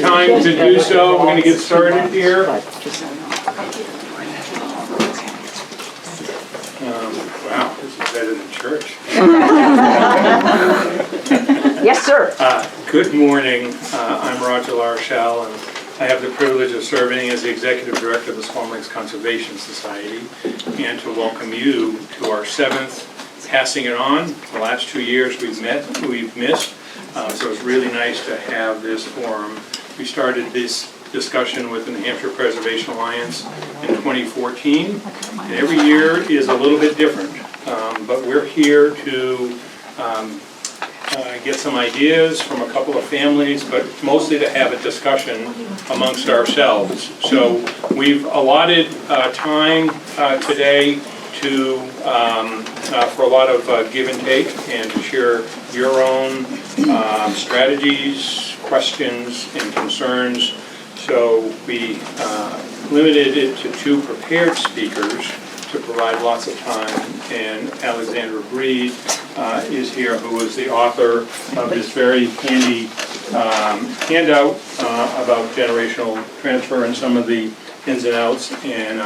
time to do so. We're going to get started here. Wow, this is better than church. Yes, sir. Good morning. I'm Roger LaRochelle, and I have the privilege of serving as the Executive Director of the Squam Lakes Conservation Society, and to welcome you to our 7th Passing It On. The last 2 years we've missed, so it's really nice to have this forum. We started this discussion with the New Hampshire Preservation Alliance in 2014, and every year is a little bit different, but we're here to get some ideas from a couple of families, but mostly to have a discussion amongst ourselves. So we've allotted time today to for a lot of give and take, and to share your own strategies, questions, and concerns. So we limited it to 2 prepared speakers to provide lots of time, and Alexandra Breed is here, who is the author of this very handy handout about generational transfer and some of the ins and outs. And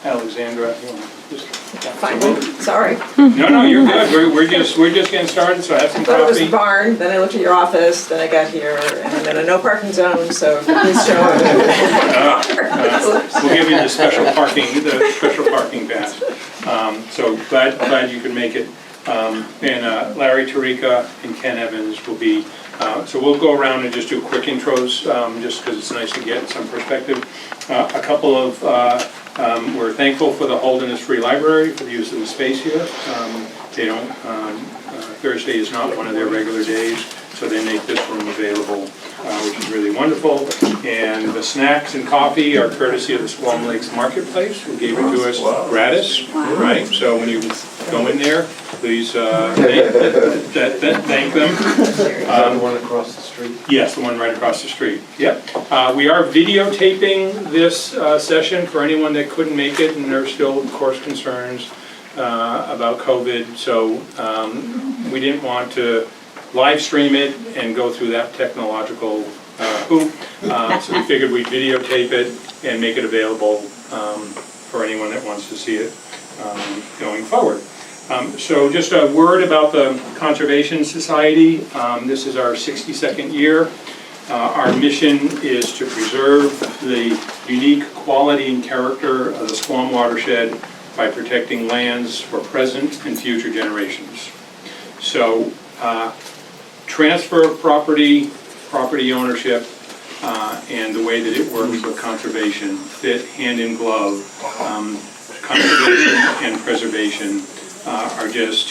Alexandra, you want to just Fine. Sorry. No, you're good. We're just getting started. So have some I thought it was coffee. the barn, then I looked at your office, then I got here, and then a no parking zone, so please show up. We'll give you the special parking pass. So glad you could make it. And Larry Tarika and Ken Evans will be. So we'll go around and just do quick intros, just because it's nice to get some perspective. A couple of. We're thankful for the Holderness Free Library for the use of the space here. They don't. Thursday is not one of their regular days, so they make this room available, which is really wonderful. And the snacks and coffee are courtesy of the Squam Lakes Marketplace, who gave it to us gratis, right? So when you go in there, please thank them. The one across the street? Yes, the one right across the street. Yep. We are videotaping this session for anyone that couldn't make it, and there are still, of course, concerns about COVID. So we didn't want to live stream it and go through that technological hoop. So we figured we'd videotape it and make it available for anyone that wants to see it going forward. So just a word about the Conservation Society. This is our 62nd year. Our mission is to preserve the unique quality and character of the Squam watershed by protecting lands for present and future generations. So transfer of property ownership, and the way that it works with conservation fit hand in glove. Conservation and preservation are just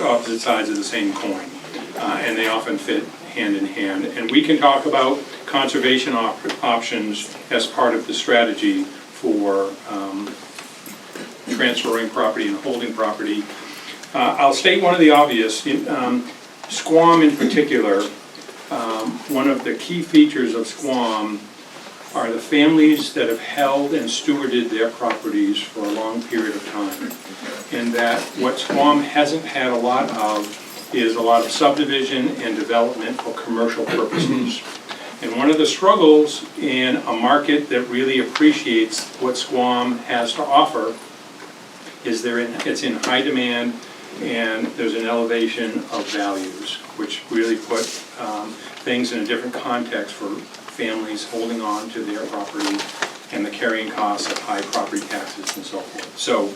opposite sides of the same coin, and they often fit hand in hand. And we can talk about conservation options as part of the strategy for transferring property and holding property. I'll state one of the obvious. Squam in particular, one of the key features of Squam are the families that have held and stewarded their properties for a long period of time. And that what Squam hasn't had a lot of is a lot of subdivision and development for commercial purposes. And one of the struggles in a market that really appreciates what Squam has to offer is it's in high demand, and there's an elevation of values, which really put things in a different context for families holding on to their property and the carrying costs of high property taxes and so forth. So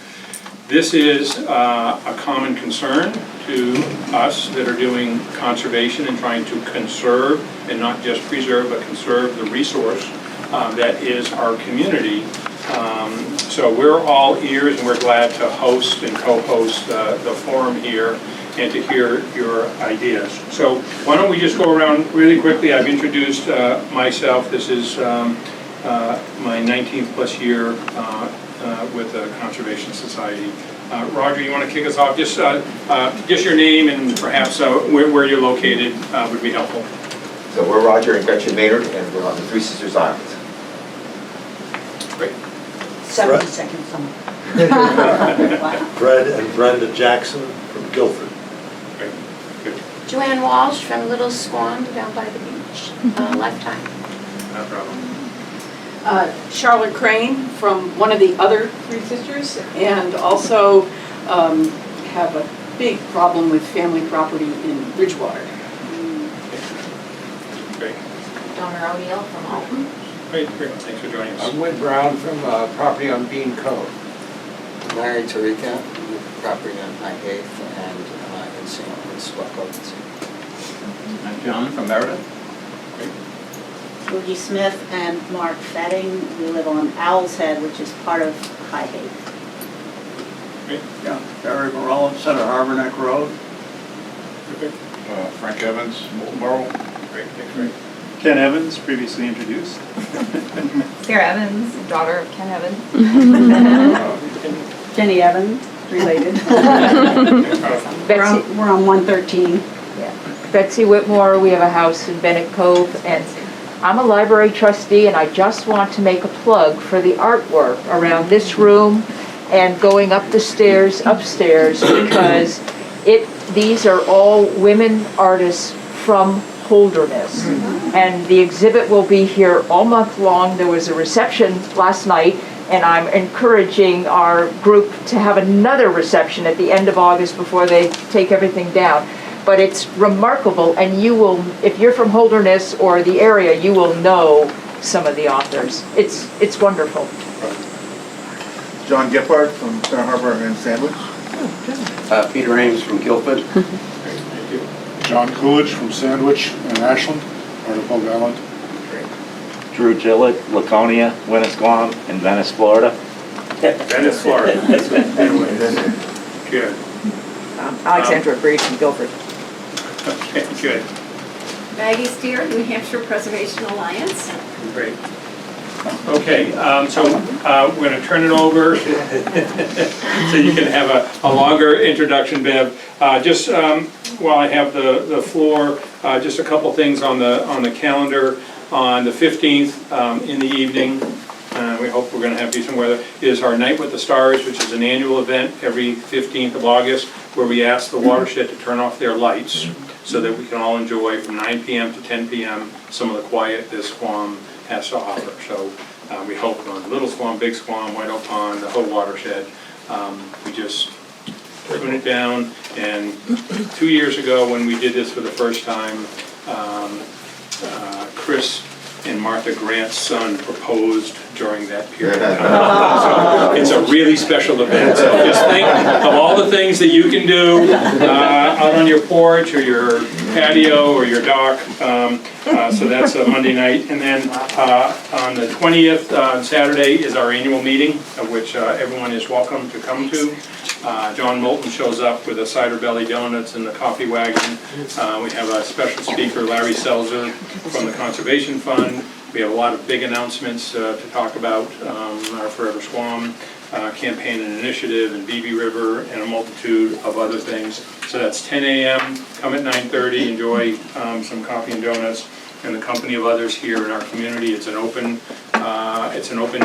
this is a common concern to us that are doing conservation and trying to conserve, and not just preserve, but conserve the resource that is our community. So we're all ears, and we're glad to host and co-host the forum here and to hear your ideas. So why don't we just go around really quickly. I've introduced myself. This is my 19th plus year with the Conservation Society. Roger, you want to kick us off? Just your name and perhaps where you're located would be helpful. So we're Roger and Gretchen Maynard, and we're on the Three Sisters Islands. Great. 70 seconds. Fred and Brenda Jackson from Guilford. Great. Good. Joanne Walsh from Little Squam down by the beach, Lifetime. No problem. Charlotte Crane from one of the other Three Sisters, and also have a big problem with family property in Bridgewater. Great. Donna O'Neill from Alton. Great, thanks for joining us. I'm Whit Brown from property on Bean Cove. Larry Tarika, property on High Heath and in St. Louis, Squacoas. I'm John from Meredith. Boogie Smith and Mark Fetting. We live on Owl's Head, which is part of High Heath. Yeah, Barry Morella, Center Harbor Neck Road. Frank Evans, Molten Borough. Great, thanks, Ray. Ken Evans, previously introduced. Sarah Evans, daughter of Ken Evans. Jenny Evans, related. Betsy, We're on 113. Betsy Whitmore, we have a house in Bennett Cove, and I'm a library trustee, and I just want to make a plug for the artwork around this room and going up the stairs upstairs, because these are all women artists from Holderness. And the exhibit will be here all month long. There was a reception last night, and I'm encouraging our group to have another reception at the end of August before they take everything down. But it's remarkable, and you will, if you're from Holderness or the area, you will know some of the authors. It's wonderful. John Giffard from Center Harbor and Sandwich. Peter Ames from Guilford. Thank you. John Coolidge from Sandwich and Ashland, part of Oak Island. Drew Gillett, Laconia, Winnisquam, and Venice, Florida. Venice, Florida. Good. Alexandra Breed from Guilford. Okay, good. Maggie Steer, New Hampshire Preservation Alliance. Great. Okay, so we're going to turn it over so you can have a longer introduction, Bev. Just while I have the floor, just a couple things on the calendar. On the 15th in the evening, we hope we're going to have decent weather, is our Night with the Stars, which is an annual event every 15th of August, where we ask the watershed to turn off their lights so that we can all enjoy from 9 p.m. to 10 p.m. some of the quiet that Squam has to offer. So we hope on Little Squam, Big Squam, White Oak Pond, the whole watershed, we just tune it down. And 2 years ago when we did this for the first time, Chris and Martha Grant's son proposed during that period. So it's a really special event. So just think of all the things that you can do out on your porch or your patio or your dock. So that's a Monday night. And then on the 20th, Saturday, is our annual meeting, of which everyone is welcome to come to. John Moulton shows up with a cider belly donuts and the coffee wagon. We have a special speaker, Larry Selzer, from the Conservation Fund. We have a lot of big announcements to talk about, our Forever Squam campaign and initiative, and BB River, and a multitude of other things. So that's 10 a.m. Come at 9:30. Enjoy some coffee and donuts in the company of others here in our community. It's an open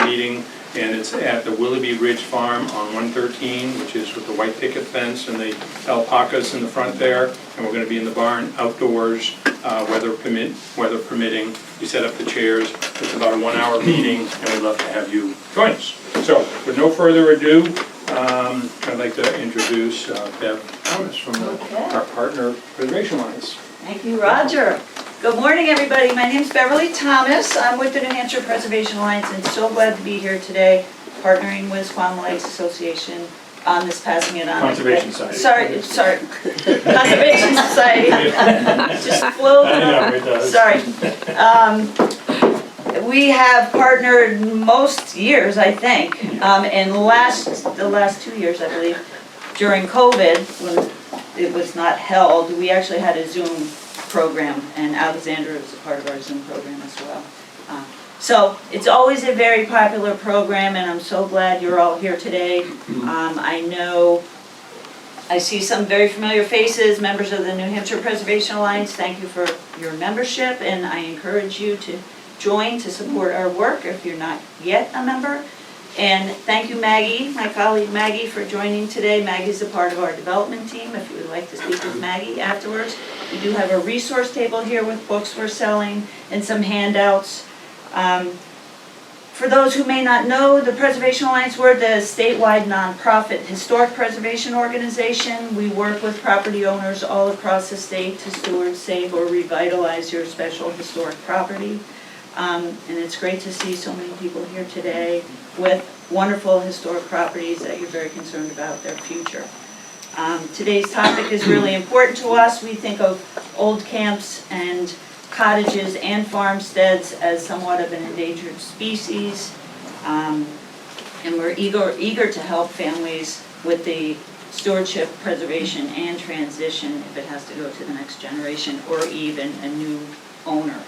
meeting. And it's at the Willoughby Ridge Farm on 113, which is with the white picket fence and the alpacas in the front there. And we're going to be in the barn outdoors, weather permitting. We set up the chairs. It's about a 1-hour meeting, and we'd love to have you join us. So, with no further ado, I'd like to introduce Bev Thomas from our partner Preservation Alliance. Thank you, Roger. Good morning, everybody. My name's Beverly Thomas. I'm with the New Hampshire Preservation Alliance and so glad to be here today, partnering with Squam Lakes Association on this Passing It On. Conservation Society. Sorry. Conservation Society. Just flew. I know, it does. Sorry. We have partnered most years, I think, and the last 2 years, I believe, during COVID, when it was not held, we actually had a Zoom program, and Alexandra is a part of our Zoom program as well. So it's always a very popular program, and I'm so glad you're all here today. I see some very familiar faces, members of the New Hampshire Preservation Alliance. Thank you for your membership, and I encourage you to join to support our work if you're not yet a member. And thank you, Maggie, my colleague Maggie, for joining today. Maggie's a part of our development team. If you would like to speak with Maggie afterwards, we do have a resource table here with books we're selling and some handouts. For those who may not know, the Preservation Alliance, we're the statewide nonprofit historic preservation organization. We work with property owners all across the state to steward, save, or revitalize your special historic property. And it's great to see so many people here today with wonderful historic properties that you're very concerned about their future. Today's topic is really important to us. We think of old camps and cottages and farmsteads as somewhat of an endangered species. And we're eager to help families with the stewardship, preservation, and transition if it has to go to the next generation or even a new owner.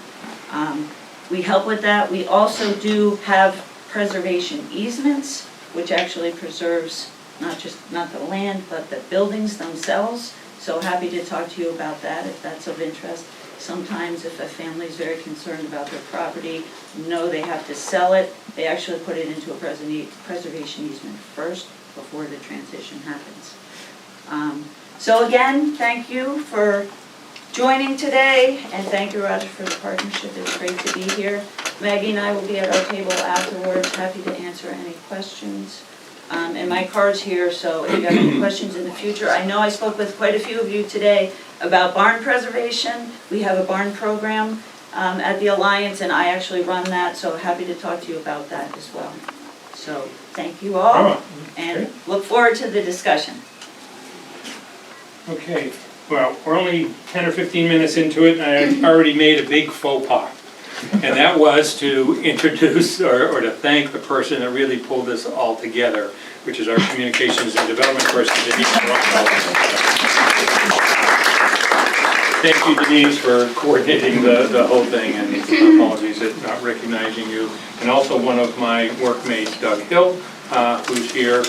We help with that. We also do have preservation easements, which actually preserves not the land, but the buildings themselves. So happy to talk to you about that if that's of interest. Sometimes if a family is very concerned about their property, know they have to sell it, they actually put it into a preservation easement first before the transition happens. So again, thank you for joining today, and thank you, Roger, for the partnership. It's great to be here. Maggie and I will be at our table afterwards, happy to answer any questions. And my card's here, so if you have any questions in the future. I know I spoke with quite a few of you today about barn preservation. We have a barn program at the Alliance, and I actually run that, so happy to talk to you about that as well. So thank you all, and look forward to the discussion. Okay, well, we're only 10 or 15 minutes into it, and I already made a big faux pas. And that was to introduce or to thank the person that really pulled this all together, which is our communications and development person, Denise. Thank you, Denise, for coordinating the whole thing, and apologies at not recognizing you. And also one of my workmates, Doug Hill, who's here.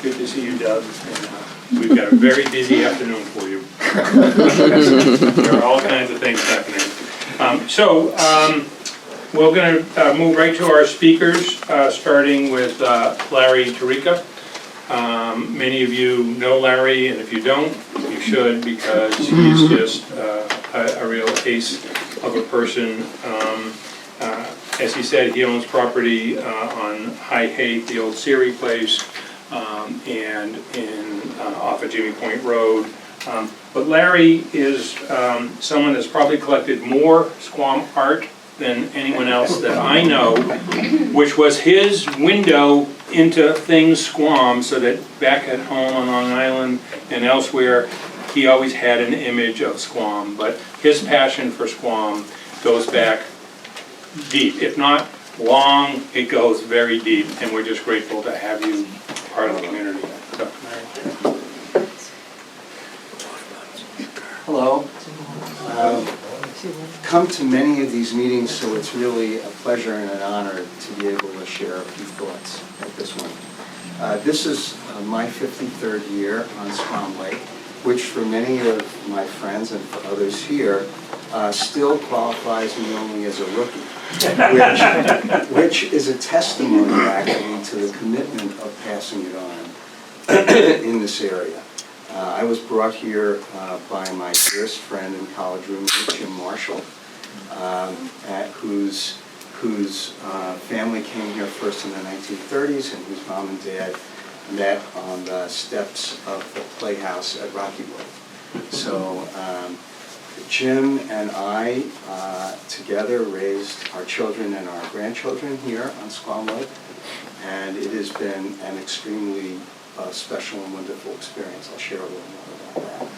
Good to see you, Doug. And, we've got a very busy afternoon for you. There are all kinds of things happening. We're going to move right to our speakers, starting with Larry Tarica. Many of you know Larry, and if you don't, you should, because he's just a real ace of a person. As he said, he owns property on High Haith, the old Siri place, and off of Jimmy Point Road. But Larry is someone that's probably collected more Squam art than anyone else that I know, which was his window into things Squam, so that back at home on Long Island and elsewhere, he always had an image of Squam. But his passion for Squam goes back deep. If not long, it goes very deep, and we're just grateful to have you part of the community. Dr. Larry. Hello. Come to many of these meetings, so it's really a pleasure and an honor to be able to share a few thoughts at this one. This is my 53rd year on Squam Lake, which for many of my friends and for others here, still qualifies me only as a rookie, which is a testimony actually to the commitment of passing it on in this area. I was brought here by my dearest friend and college roommate, Jim Marshall, whose family came here first in the 1930s, and whose mom and dad met on the steps of the Playhouse at Rockywood. So Jim and I together raised our children and our grandchildren here on Squam Lake, and it has been an extremely special and wonderful experience. I'll share a little more about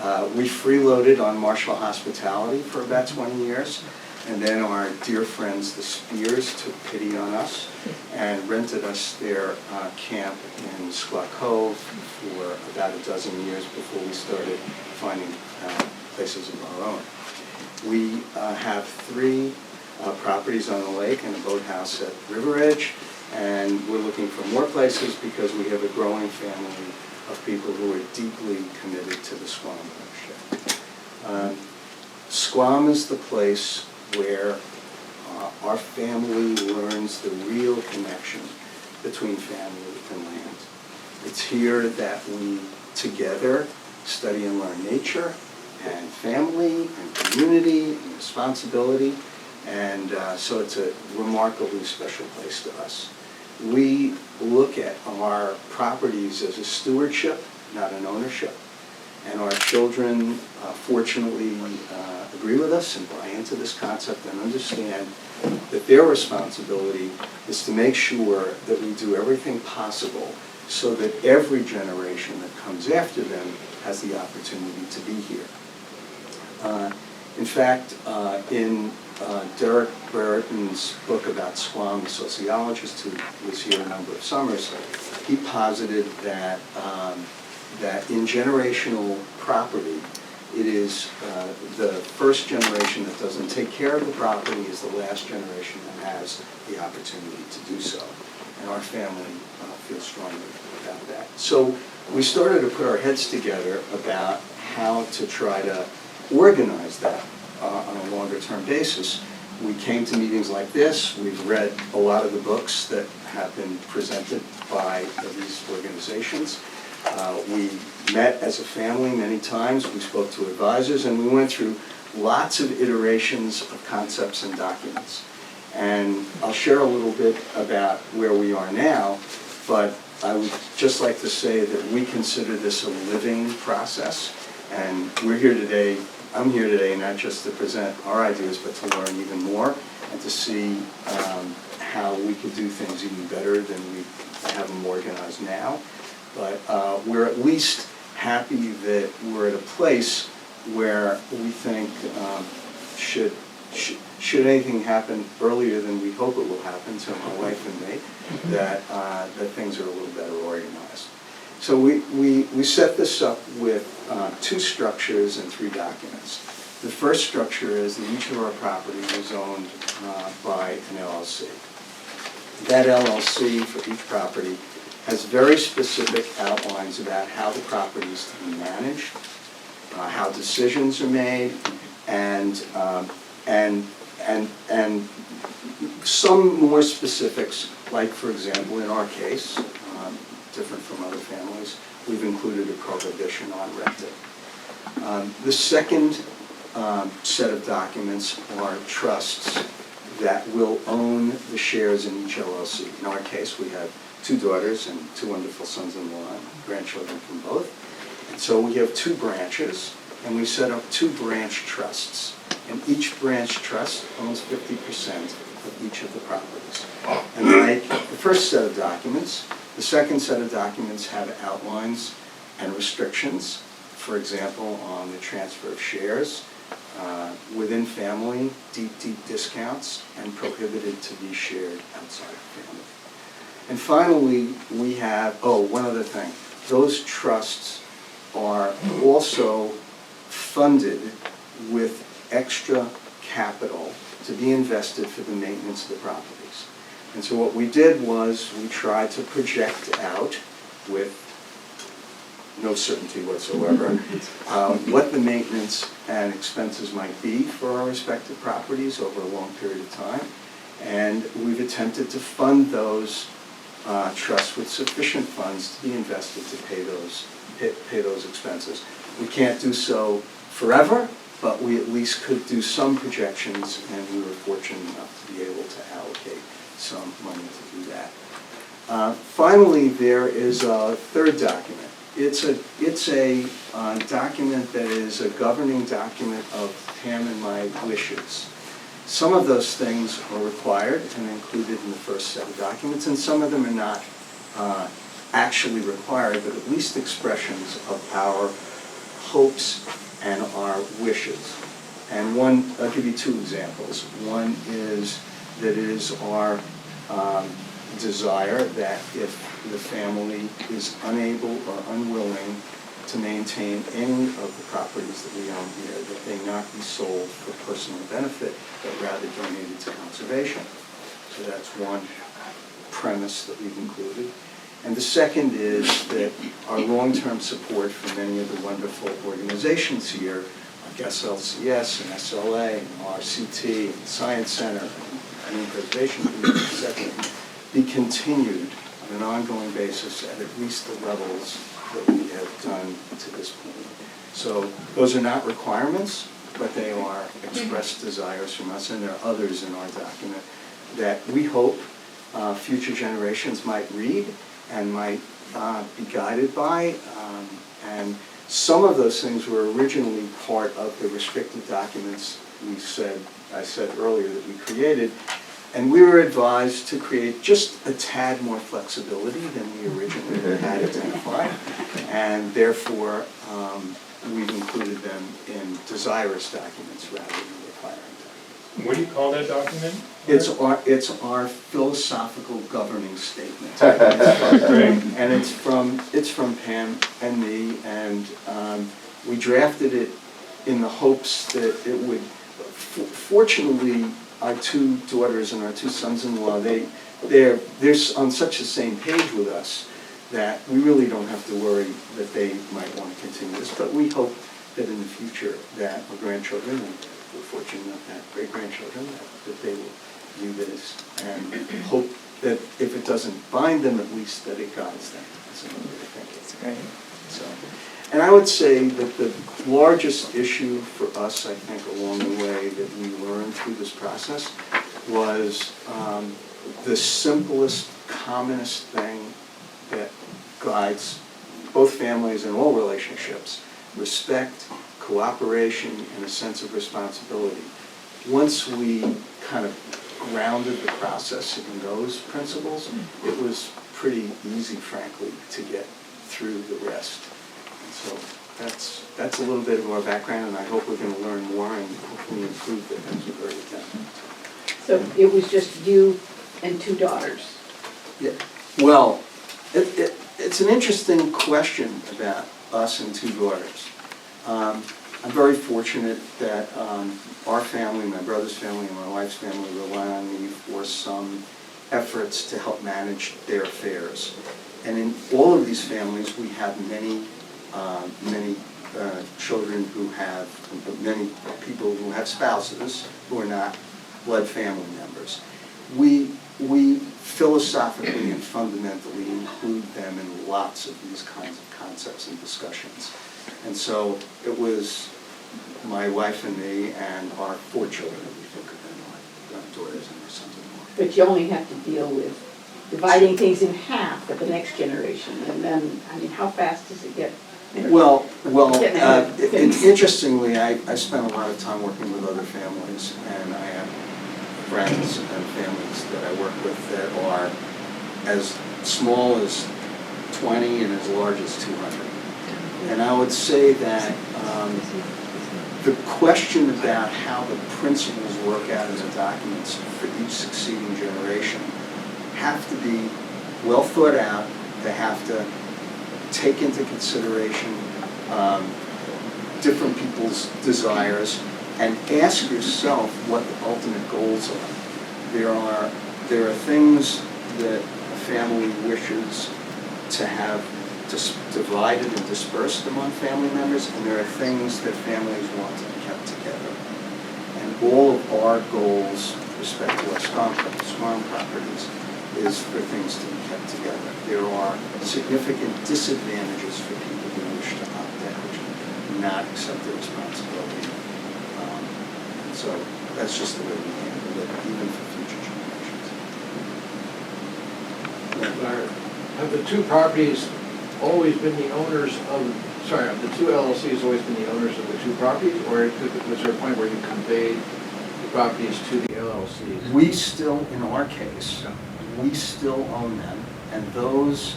that. We freeloaded on Marshall Hospitality for about 20 years, and then our dear friends, the Spears, took pity on us and rented us their camp in Squaw Cove for about a dozen years before we started finding places of our own. We have 3 properties on the lake and a boathouse at River Edge, and we're looking for more places because we have a growing family of people who are deeply committed to the Squam ownership. Squam is the place where our family learns the real connection between family and land. It's here that we together study and learn nature and family and community and responsibility. And so it's a remarkably special place to us. We look at our properties as a stewardship, not an ownership. And our children fortunately agree with us and buy into this concept and understand that their responsibility is to make sure that we do everything possible so that every generation that comes after them has the opportunity to be here. In fact, in Derek Brereton's book about Squam, the sociologist who was here a number of summers, he posited that that in generational property, it is the first generation that doesn't take care of the property is the last generation that has the opportunity to do so. And our family feels strongly about that. So we started to put our heads together about how to try to organize that on a longer term basis. We came to meetings like this. We've read a lot of the books that have been presented by these organizations. We met as a family many times. We spoke to advisors, and we went through lots of iterations of concepts and documents. And I'll share a little bit about where we are now, but I would just like to say that we consider this a living process, and we're here today, I'm here today not just to present our ideas, but to learn even more and to see how we could do things even better than we have them organized now. But we're at least happy that we're at a place where we think should anything happen earlier than we hope it will happen to my wife and me, that things are a little better organized. So we set this up with 2 structures and 3 documents. The first structure is that each of our properties is owned by an LLC. That LLC for each property has very specific outlines about how the property is to be managed, how decisions are made, and some more specifics, like for example in our case, different from other families, we've included a prohibition on renting. The second set of documents are trusts that will own the shares in each LLC. In our case, we have 2 daughters and 2 wonderful sons-in-law and grandchildren from both. And so we have 2 branches, and we set up 2 branch trusts. And each branch trust owns 50% of each of the properties. And like the first set of documents, the second set of documents have outlines and restrictions, for example, on the transfer of shares, within family, deep discounts, and prohibited to be shared outside of family. And finally, we have, one other thing. Those trusts are also funded with extra capital to be invested for the maintenance of the properties. And so what we did was we tried to project out with no certainty whatsoever what the maintenance and expenses might be for our respective properties over a long period of time. And we've attempted to fund those trusts with sufficient funds to be invested to pay those expenses. We can't do so forever, but we at least could do some projections, and we were fortunate enough to be able to allocate some money to do that. Finally, there is a third document. It's a document that is a governing document of Pam and my wishes. Some of those things are required and included in the first set of documents, and some of them are not actually required, but at least expressions of our hopes and our wishes. And I'll give you 2 examples. One is that it is our desire that if the family is unable or unwilling to maintain any of the properties that we own here, that they not be sold for personal benefit, but rather donated to conservation. So that's one premise that we've included. And the second is that our long-term support for many of the wonderful organizations here, like SLCS and SLA and RCT and Science Center and Marine Preservation Committee, etc., be continued on an ongoing basis at least the levels that we have done to this point. So those are not requirements, but they are expressed desires from us, and there are others in our document that we hope future generations might read and might be guided by. And some of those things were originally part of the restricted documents I said earlier that we created. And we were advised to create just a tad more flexibility than we originally had identified. And therefore, we've included them in desirous documents rather than requiring documents. What do you call that document? It's our philosophical governing statement. And it's from Pam and me, and we drafted it in the hopes that it would, fortunately, our two daughters and our two sons-in-law, they're on such the same page with us that we really don't have to worry that they might want to continue this. But we hope that in the future that our grandchildren, and we're fortunate enough to have great-grandchildren, that they will view this and hope that if it doesn't bind them, at least that it guides them. That's another way to think it. That's great. So, and I would say that the largest issue for us, I think, along the way that we learned through this process was the simplest, commonest thing that guides both families and all relationships: respect, cooperation, and a sense of responsibility. Once we kind of grounded the process in those principles, it was pretty easy, frankly, to get through the rest. And so that's a little bit of our background, and I hope we're going to learn more and hopefully improve it as we go down. So it was just you and two daughters? Yeah. Well, it's an interesting question about us and two daughters. I'm very fortunate that our family, my brother's family, and my wife's family rely on me for some efforts to help manage their affairs. And in all of these families, we have many children who have, many people who have spouses who are not blood family members. We philosophically and fundamentally include them in lots of these kinds of concepts and discussions. And so it was my wife and me and our 4 children that we think of them, our daughters and our sons-in-law. But you only have to deal with dividing things in half for the next generation, and then, I mean, how fast does it get? Well, interestingly, I spent a lot of time working with other families, and I have friends and families that I work with that are as small as 20 and as large as 200. And I would say that the question about how the principles work out in the documents for each succeeding generation have to be well thought out. They have to take into consideration different people's desires and ask yourself what the ultimate goals are. There are things that a family wishes to have divided and dispersed among family members, and there are things that families want to be kept together. And all of our goals with respect to our Squam properties is for things to be kept together. There are significant disadvantages for people who wish to opt out, which do not accept the responsibility. And so that's just the way we handle it, even for future generations. Have the two properties always been the owners of, have the two LLCs always been the owners of the two properties, or was there a point where you conveyed the properties to the LLCs? We still, in our case, we still own them, and those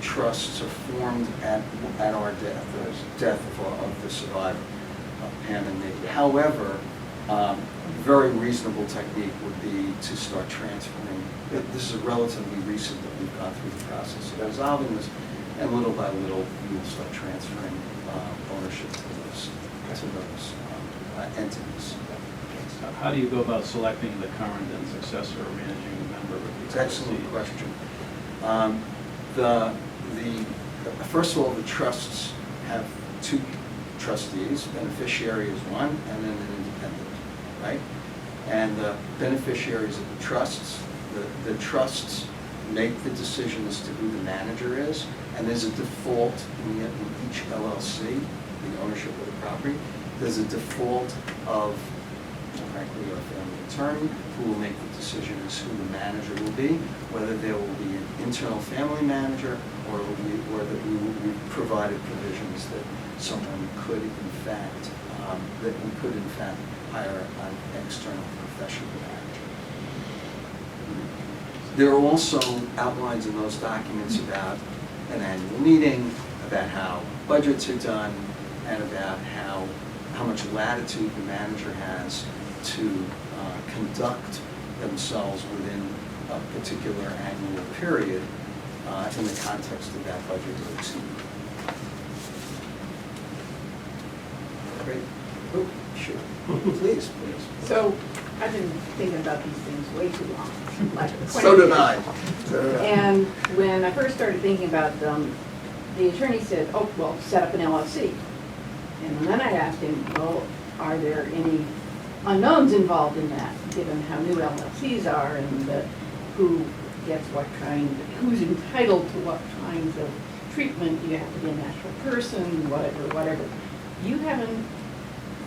trusts are formed at our death of the survivor, Pam and me. However, very reasonable technique would be to start transferring. This is relatively recent that we've gone through the process of resolving this, and little by little we will start transferring ownership to those entities. How do you go about selecting the current and successor or managing member of the LLC? Excellent question. First of all, the trusts have 2 trustees. Beneficiary is one, and then an independent, right? And the beneficiaries of the trusts make the decision as to who the manager is, and there's a default in each LLC, the ownership of the property, there's a default of, frankly, our family attorney, who will make the decision as who the manager will be, whether there will be an internal family manager, or that we will be provided provisions that someone could in fact, hire an external professional manager. There are also outlines in those documents about an annual meeting, about how budgets are done, and about how much latitude the manager has to conduct themselves within a particular annual period in the context of that budget or exceeding. Great. Oh, sure. Please. So I've been thinking about these things way too long. Like 20 So did years. I. And when I first started thinking about them, the attorney said, oh, well, set up an LLC. And then I asked him, well, are there any unknowns involved in that, given how new LLCs are and who gets what kind, who's entitled to what kinds of treatment? You have to be a natural person, whatever. You haven't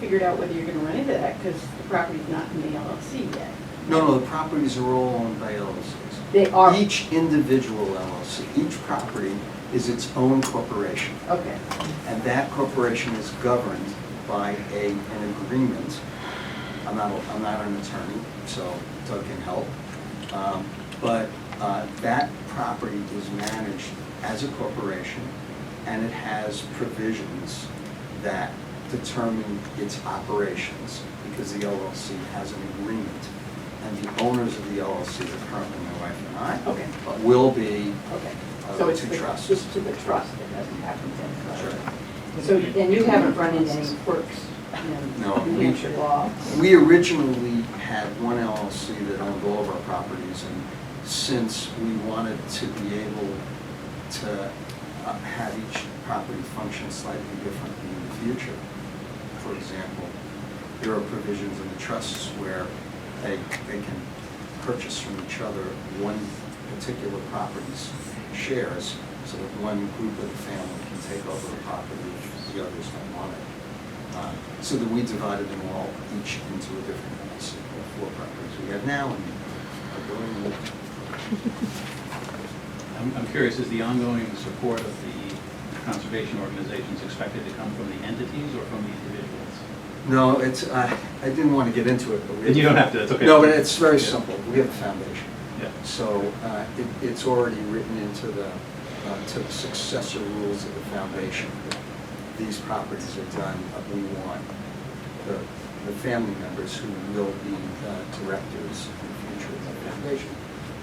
figured out whether you're going to run into that because the property's not in the LLC yet. No, the properties are all owned by LLCs. They are? Each individual LLC, each property is its own corporation. Okay. And that corporation is governed by an agreement. I'm not an attorney, so Doug can help. But that property is managed as a corporation, and it has provisions that determine its operations because the LLC has an agreement. And the owners of the LLC are currently my wife and I. Okay. But will be So it's to the trusts. It's to the trust, it doesn't happen to the trust. Sure. So, and you haven't run into any quirks No, in New Hampshire law? We originally had one LLC that owned all of our properties, and since we wanted to be able to have each property function slightly differently in the future, for example, there are provisions in the trusts where they can purchase from each other one particular property's shares, so that one group of the family can take over the property if the others don't want it. So that we divided them all each into a different LLC. We have 4 properties we have now, and we're going with. I'm curious, is the ongoing support of the conservation organizations expected to come from the entities or from the individuals? No, it's, I didn't want to get into it, but we. You don't have to, it's okay. No, but it's very simple. We have a foundation. Yeah. So it's already written into the successor rules of the foundation. These properties are done, we want the family members who will be directors in the future of the foundation,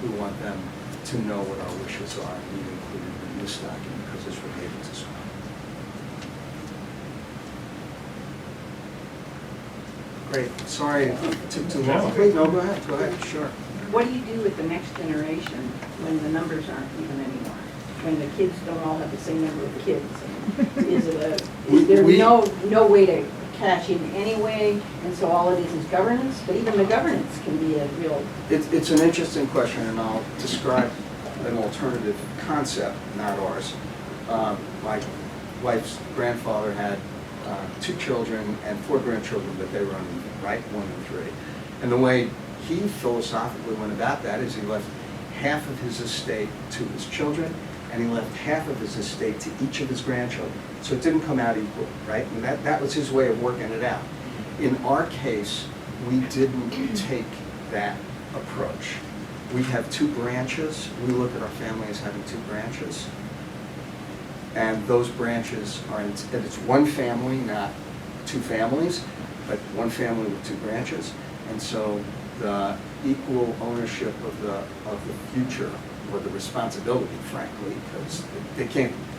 we want them to know what our wishes are, and we've included in this document because it's related to SWAM. Great, sorry it took too long. Wait, no, go ahead, sure. What do you do with the next generation when the numbers aren't even anymore? When the kids don't all have the same number of kids? Is there no way to cash in anyway, and so all it is governance? But even the governance can be a real... It's an interesting question, and I'll describe an alternative concept, not ours. My wife's grandfather had 2 children and 4 grandchildren, but they were uneven, right? 1 and 3. And the way he philosophically went about that is he left half of his estate to his children, and he left half of his estate to each of his grandchildren. So it didn't come out equal, right? And that was his way of working it out. In our case, we didn't take that approach. We have 2 branches. We look at our family as having 2 branches. And those branches are, and it's one family, not 2 families, but one family with 2 branches. And so the equal ownership of the future, or the responsibility, frankly, because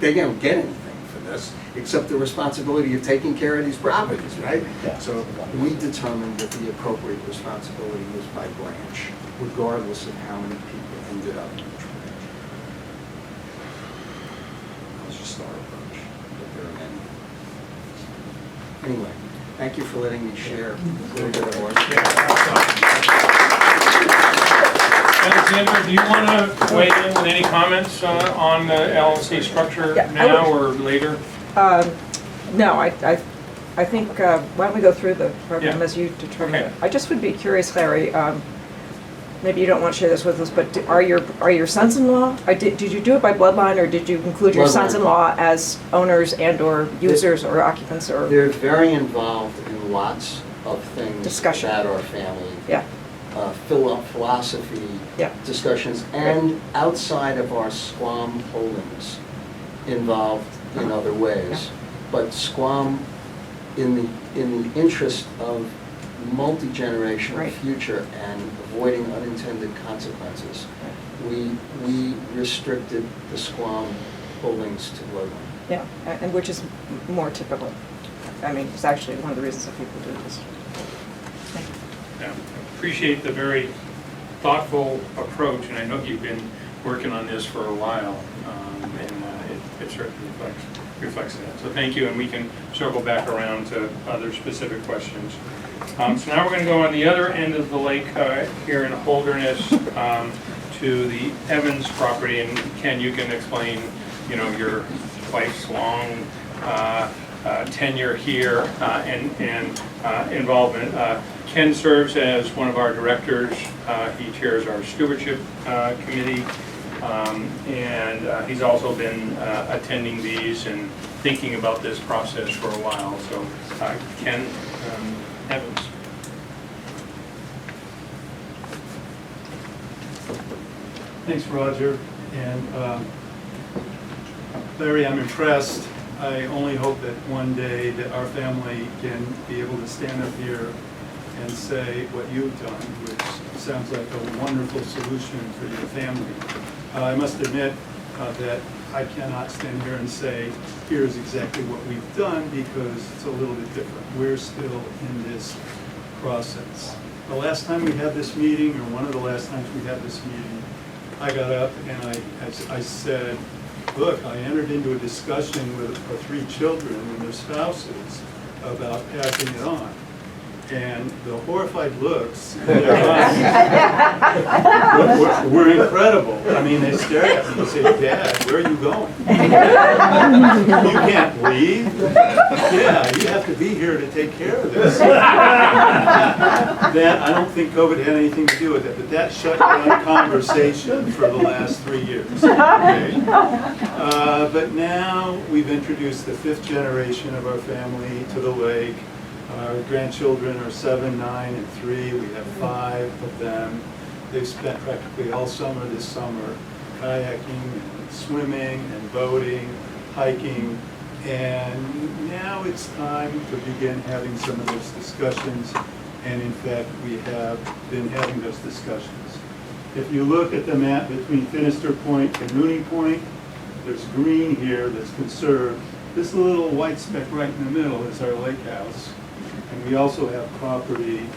they don't get anything for this, except the responsibility of taking care of these properties, right? So we determined that the appropriate responsibility was by branch, regardless of how many people ended up in each branch. That was just our approach, but there are many. Anyway, thank you for letting me share. Really good work. Alexandra, do you want to weigh in with any comments on the LLC structure now or later? No, I I think, why don't we go through the program Yeah. as you determine Okay. it? I just would be curious, Larry, maybe you don't want to share this with us, but are your sons-in-law, did you do it by bloodline, or did you include your Bloodline. sons-in-law as owners and/or users or occupants or? They're very involved in lots of things Discussion. that are family. Yeah. Philosophy Yeah. discussions, and outside of our SQUAM holdings, involved in other ways. But SQUAM, in the interest of multi-generational Right. future and avoiding unintended consequences, we restricted the SQUAM holdings to bloodline. Yeah, and which is more typical. I mean, it's actually one of the reasons that people do this. Yeah, appreciate the very thoughtful approach, and I know you've been working on this for a while, and it certainly reflects that. So thank you, and we can circle back around to other specific questions. So now we're going to go on the other end of the lake here in Holderness to the Evans property, and Ken, you can explain, your wife's long tenure here and involvement. Ken serves as one of our directors. He chairs our stewardship committee, and he's also been attending these and thinking about this process for a while. So Ken Evans. Thanks, Roger. And Larry, I'm impressed. I only hope that one day that our family can be able to stand up here and say what you've done, which sounds like a wonderful solution for your family. I must admit that I cannot stand here and say, here's exactly what we've done, because it's a little bit different. We're still in this process. The last time we had this meeting, or one of the last times we had this meeting, I got up and I said, look, I entered into a discussion with our 3 children and their spouses about passing it on. And the horrified looks in their eyes were incredible. I mean, they stared at me and said, Dad, where are you going? You can't leave? Yeah, you have to be here to take care of this. That, I don't think COVID had anything to do with it, but that shut down conversation for the last 3 years. Okay? But now we've introduced the 5th generation of our family to the lake. Our grandchildren are 7, 9, and 3. We have 5 of them. They've spent practically all summer this summer kayaking and swimming and boating, hiking, and now it's time to begin having some of those discussions, and in fact we have been having those discussions. If you look at the map between Finister Point and Mooney Point, there's green here that's conserved. This little white speck right in the middle is our lake house. And we also have property,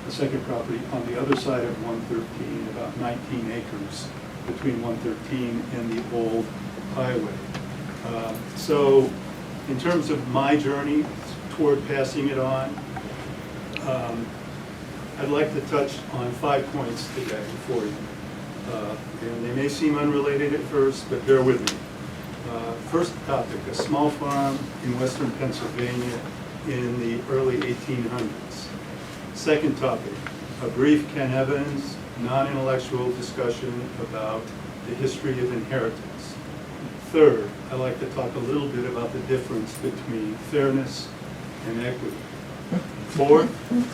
a second property on the other side of 113, about 19 acres between 113 and the old highway. So in terms of my journey toward passing it on, I'd like to touch on 5 points today for you. And they may seem unrelated at first, but bear with me. First topic, a small farm in western Pennsylvania in the early 1800s. Second topic, a brief Ken Evans, non-intellectual discussion about the history of inheritance. Third, I'd like to talk a little bit about the difference between fairness and equity. Fourth,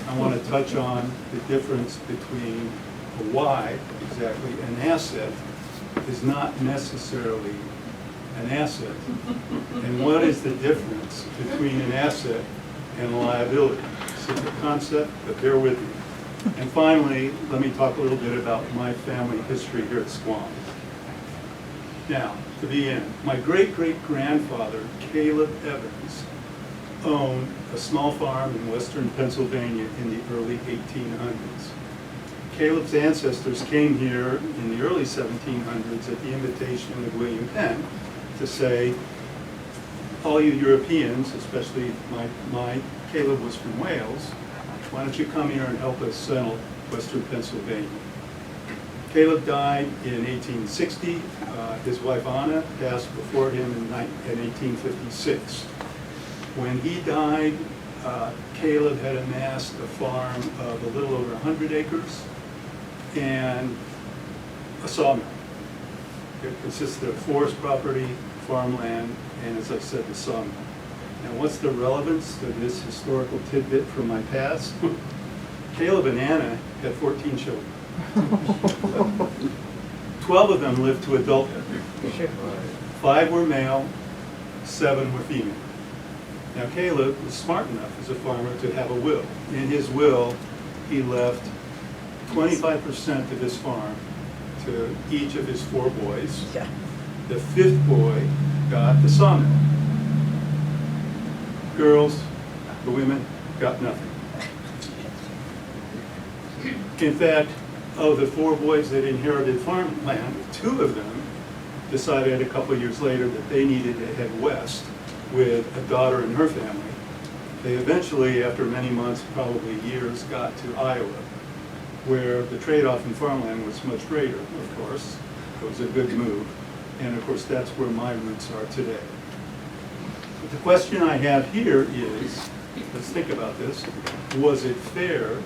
I want to touch on the difference between why exactly an asset is not necessarily an asset, and what is the difference between an asset and a liability. Simple concept, but bear with me. And finally, let me talk a little bit about my family history here at SQUAM. Now, to begin, my great-great-grandfather, Caleb Evans, owned a small farm in western Pennsylvania in the early 1800s. Caleb's ancestors came here in the early 1700s at the invitation of William Penn to say, all you Europeans, especially my Caleb was from Wales, why don't you come here and help us settle western Pennsylvania? Caleb died in 1860. His wife Anna passed before him in 1856. When he died, Caleb had amassed a farm of a little over 100 acres and a sawmill. It consisted of forest property, farmland, and as I said, the sawmill. Now, what's the relevance to this historical tidbit from my past? Caleb and Anna had 14 children. 12 of them lived to adulthood. 5 were male, 7 were female. Now, Caleb was smart enough as a farmer to have a will. In his will, he left 25% of his farm to each of his 4 boys. Yeah. The 5th boy got the sawmill. Girls, the women, got nothing. In fact, of the 4 boys that inherited farmland, 2 of them decided a couple of years later that they needed to head west with a daughter and her family. They eventually, after many months, probably years, got to Iowa, where the trade-off in farmland was much greater, of course. It was a good move. And of course, that's where my roots are today. But the question I have here is, let's think about this, was it fair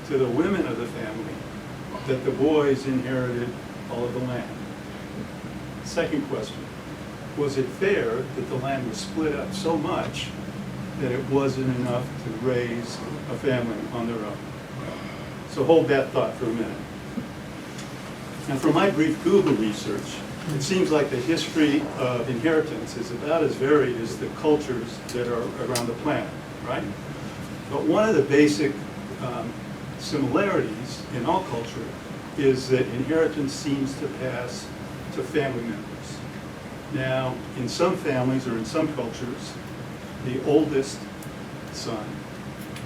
to the women of the family that the boys inherited all of the land? Second question, was it fair that the land was split up so much that it wasn't enough to raise a family on their own? So hold that thought for a minute. And from my brief Google research, it seems like the history of inheritance is about as varied as the cultures that are around the planet, right? But one of the basic similarities in all culture is that inheritance seems to pass to family members. Now, in some families or in some cultures, the oldest son.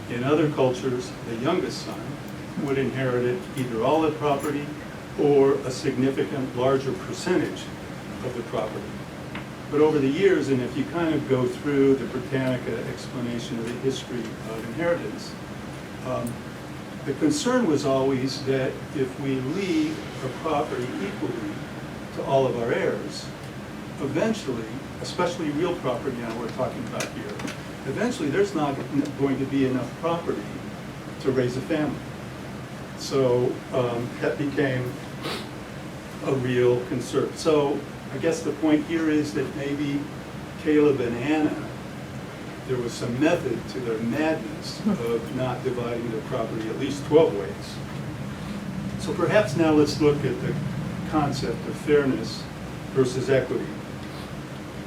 In other cultures, the youngest son would inherit either all the property or a significant larger percentage of the property. But over the years, and if you kind of go through the Britannica explanation of the history of inheritance, the concern was always that if we leave a property equally to all of our heirs, eventually, especially real property now we're talking about here, eventually there's not going to be enough property to raise a family. So that became a real concern. So I guess the point here is that maybe Caleb and Anna, there was some method to their madness of not dividing their property at least 12 ways. So perhaps now let's look at the concept of fairness versus equity.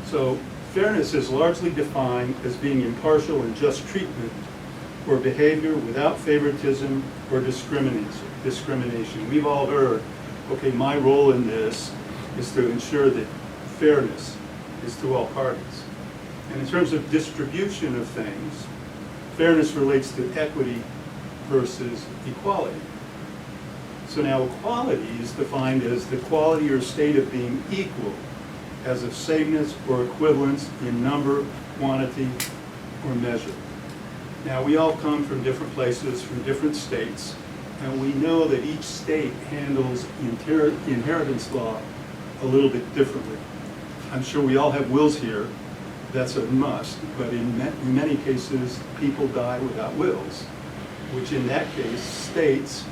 So fairness is largely defined as being impartial and just treatment or behavior without favoritism or discrimination. We've all heard, okay, my role in this is to ensure that fairness is to all parties. And in terms of distribution of things, fairness relates to equity versus equality. So now equality is defined as the quality or state of being equal as of sameness or equivalence in number, quantity, or measure. Now, we all come from different places, from different states, and we know that each state handles inheritance law a little bit differently. I'm sure we all have wills here. That's a must, but in many cases, people die without wills, which in that case, states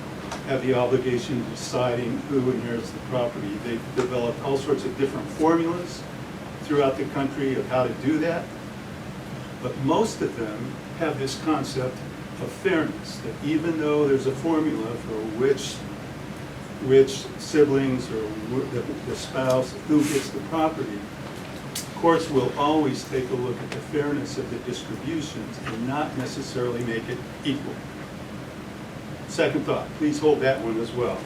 have the obligation of deciding who inherits the property. They've developed all sorts of different formulas throughout the country of how to do that, but most of them have this concept of fairness, that even though there's a formula for which siblings or the spouse, who gets the property, courts will always take a look at the fairness of the distributions and not necessarily make it equal. Second thought, please hold that one as well.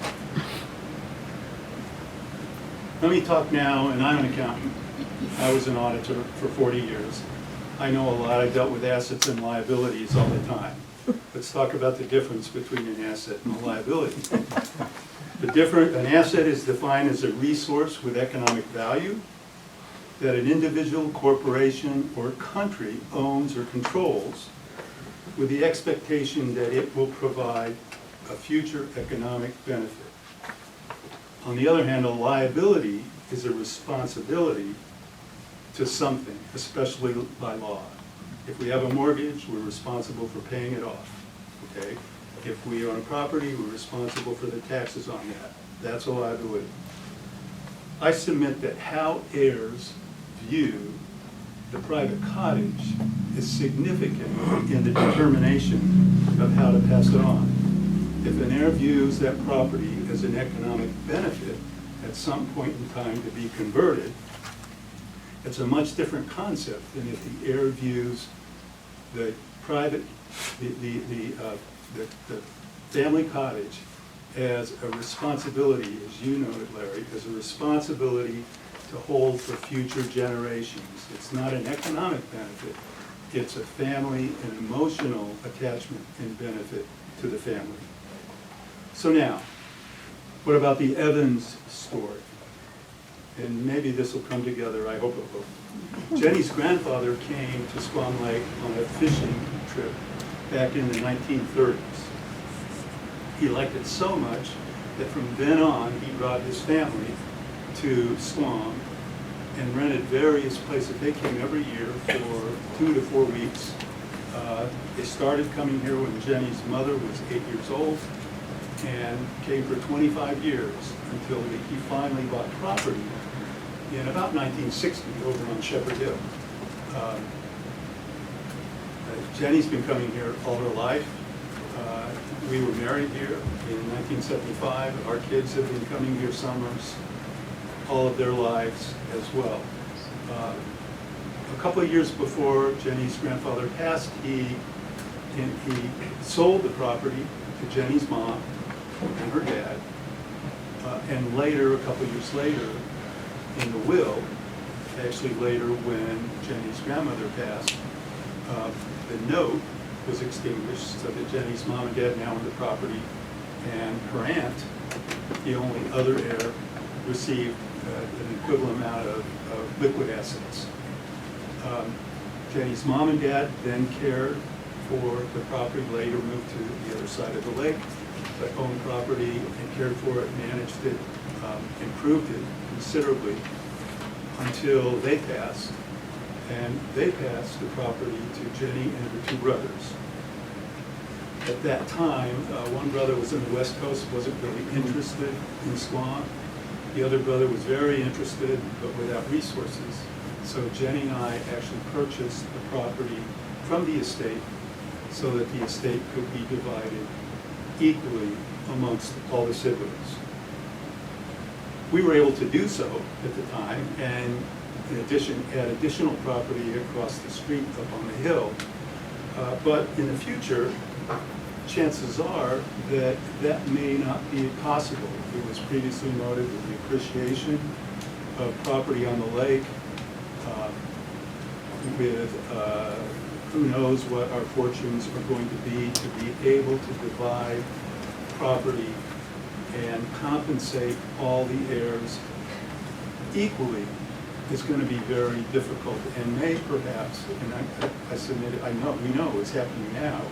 Let me talk now, and I'm an accountant. I was an auditor for 40 years. I know a lot. I dealt with assets and liabilities all the time. Let's talk about the difference between an asset and a liability. An asset is defined as a resource with economic value that an individual, corporation, or country owns or controls with the expectation that it will provide a future economic benefit. On the other hand, a liability is a responsibility to something, especially by law. If we have a mortgage, we're responsible for paying it off, okay? If we own a property, we're responsible for the taxes on that. That's a liability. I submit that how heirs view the private cottage is significant in the determination of how to pass it on. If an heir views that property as an economic benefit at some point in time to be converted, it's a much different concept than if the heir views the private, the family cottage as a responsibility, as you noted, Larry, as a responsibility to hold for future generations. It's not an economic benefit, it's a family and emotional attachment and benefit to the family. So now, what about the Evans story? And maybe this will come together, I hope it will. Jenny's grandfather came to Squam Lake on a fishing trip back in the 1930s. He liked it so much that from then on, he brought his family to Squam and rented various places. They came every year for 2 to 4 weeks. They started coming here when Jenny's mother was 8 years old and came for 25 years until he finally bought property in about 1960 over on Shepherd Hill. Jenny's been coming here all her life. We were married here in 1975. Our kids have been coming here summers all of their lives as well. A couple of years before Jenny's grandfather passed, he sold the property to Jenny's mom and her dad. And later, a couple of years later, in the will, actually later when Jenny's grandmother passed, the note was extinguished so that Jenny's mom and dad now owned the property, and her aunt, the only other heir, received an equivalent amount of liquid assets. Jenny's mom and dad then cared for the property, later moved to the other side of the lake, but owned property and cared for it, managed it, improved it considerably until they passed. And they passed the property to Jenny and her 2 brothers. At that time, one brother was in the West Coast, wasn't really interested in Squam. The other brother was very interested, but without resources. So Jenny and I actually purchased the property from the estate so that the estate could be divided equally amongst all the siblings. We were able to do so at the time, and in addition, add additional property across the street up on the hill. But in the future, chances are that that may not be possible. It was previously noted that the appreciation of property on the lake with who knows what our fortunes are going to be able to divide property and compensate all the heirs equally is going to be very difficult, and may perhaps, and I submit it, we know it's happening now,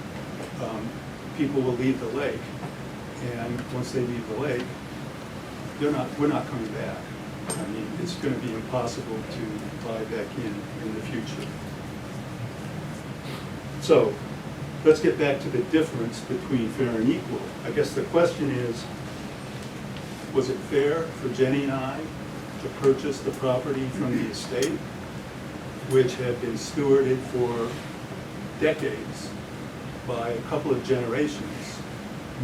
people will leave the lake, and once they leave the lake, we're not coming back. I mean, it's going to be impossible to buy back in the future. So, let's get back to the difference between fair and equal. I guess the question is, was it fair for Jenny and I to purchase the property from the estate, which had been stewarded for decades by a couple of generations,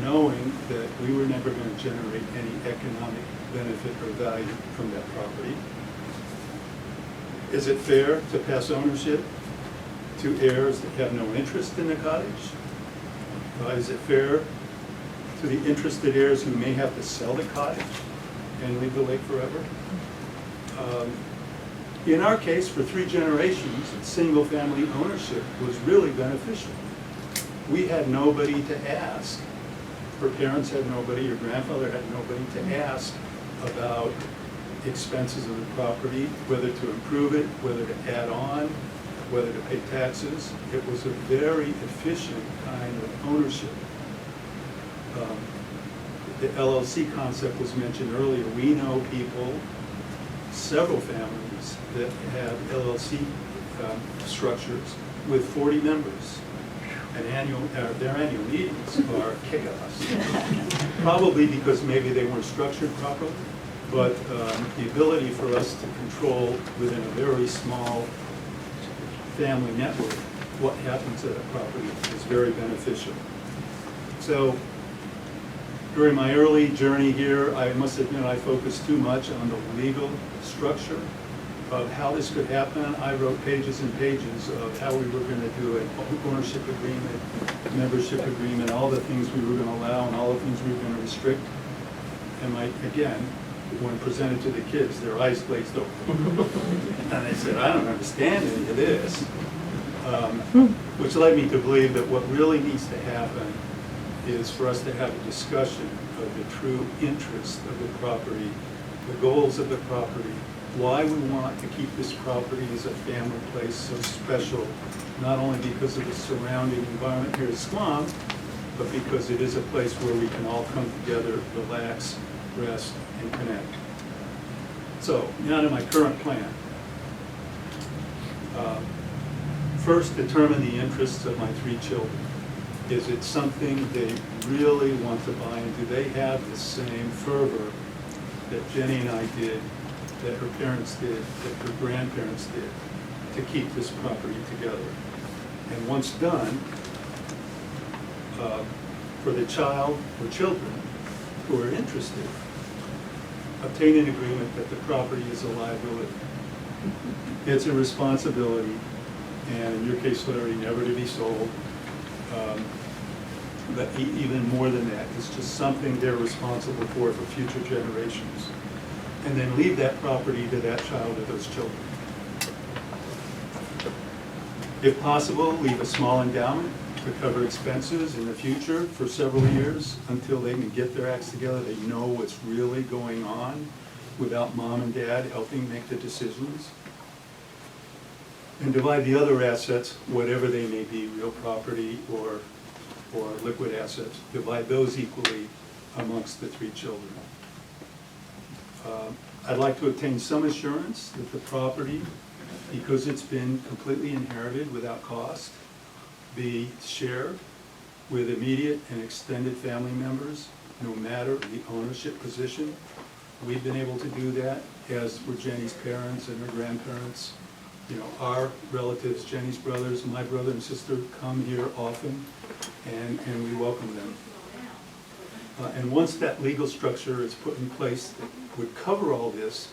knowing that we were never going to generate any economic benefit or value from that property? Is it fair to pass ownership to heirs that have no interest in the cottage? Is it fair to the interested heirs who may have to sell the cottage and leave the lake forever? In our case, for 3 generations, single-family ownership was really beneficial. We had nobody to ask. Her parents had nobody, your grandfather had nobody to ask about expenses of the property, whether to improve it, whether to add on, whether to pay taxes. It was a very efficient kind of ownership. The LLC concept was mentioned earlier. We know people, several families, that have LLC structures with 40 members. And their annual meetings are chaos. Probably because maybe they weren't structured properly, but the ability for us to control within a very small family network what happens at a property is very beneficial. So during my early journey here, I must admit I focused too much on the legal structure of how this could happen. I wrote pages and pages of how we were going to do it, ownership agreement, membership agreement, all the things we were going to allow and all the things we were going to restrict. And again, when presented to the kids, their eyes glazed over. And they said, I don't understand any of this. Which led me to believe that what really needs to happen is for us to have a discussion of the true interest of the property, the goals of the property, why we want to keep this property as a family place so special, not only because of the surrounding environment here at Squam, but because it is a place where we can all come together, relax, rest, and connect. So, now to my current plan. First, determine the interests of my 3 children. Is it something they really want to buy into? Do they have the same fervor that Jenny and I did, that her parents did, that her grandparents did, to keep this property together? And once done, for the child or children who are interested, obtain an agreement that the property is a liability. It's a responsibility, and in your case, Larry, never to be sold. But even more than that, it's just something they're responsible for future generations. And then leave that property to that child or those children. If possible, leave a small endowment to cover expenses in the future for several years until they can get their acts together. They know what's really going on without mom and dad helping make the decisions. And divide the other assets, whatever they may be, real property or liquid assets, divide those equally amongst the 3 children. I'd like to obtain some assurance that the property, because it's been completely inherited without cost, be shared with immediate and extended family members, no matter the ownership position. We've been able to do that, as were Jenny's parents and her grandparents. You know, our relatives, Jenny's brothers, my brother and sister come here often, and we welcome them. And once that legal structure is put in place that would cover all this,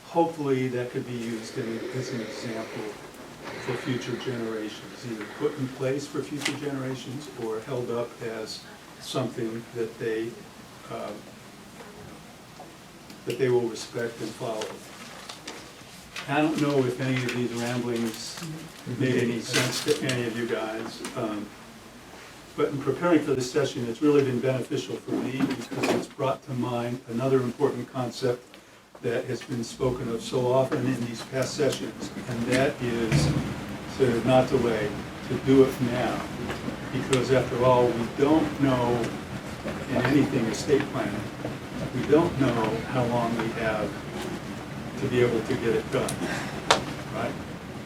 hopefully that could be used as an example for future generations, either put in place for future generations or held up as something that they will respect and follow. I don't know if any of these ramblings made any sense to any of you guys, but in preparing for this session, it's really been beneficial for me because it's brought to mind another important concept that has been spoken of so often in these past sessions, and that is to not delay, to do it now. Because after all, we don't know in anything estate planning, we don't know how long we have to be able to get it done, right?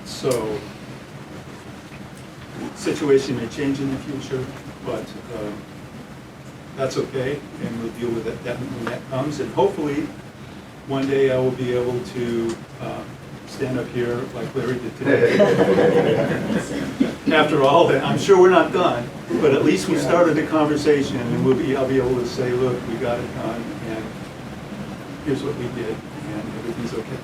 So, situation may change in the future, but that's okay, and we'll deal with it when that comes. And hopefully, one day I will be able to stand up here like Larry did today. After all that, I'm sure we're not done, but at least we started the conversation, and I'll be able to say, look, we got it done, and here's what we did, and everything's okay.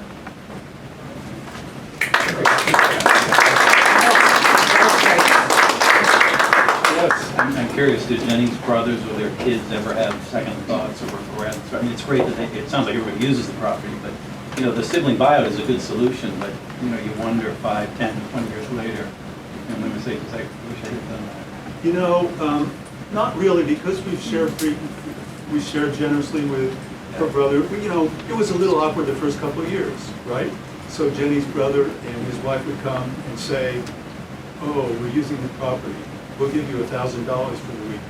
Yes. I'm curious, did Jenny's brothers or their kids ever have second thoughts or regrets? I mean, it's great that it sounds like everybody uses the property, but, you know, the sibling buyout is a good solution, but, you know, you wonder 5, 10, 20 years later, and women say, I wish I had done that. You know, not really, because we shared generously with her brother. You know, it was a little awkward the first couple of years, right? So Jenny's brother and his wife would come and say, oh, we're using the property. We'll give you $1,000 for the week.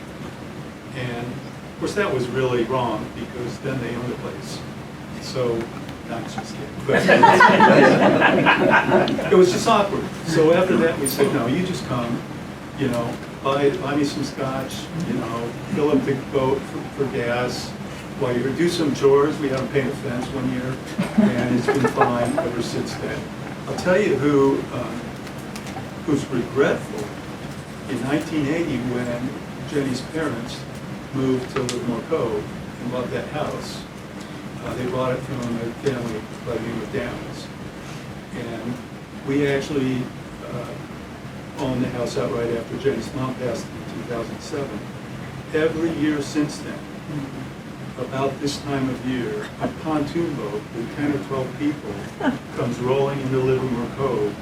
And of course that was really wrong because then they owned the place. So No, I'm just kidding. But it was just awkward. So after that, we said, no, you just come, you know, buy me some scotch, you know, fill up the boat for gas. While you do some chores, we haven't painted a fence one year, and it's been fine ever since then. I'll tell you who's regretful. In 1980, when Jenny's parents moved to Livermore Cove and bought that house, they bought it from a family by the name of Downs. And we actually owned the house outright after Jenny's mom passed in 2007. Every year since then, about this time of year, a pontoon boat with 10 or 12 people comes rolling into Livermore Cove.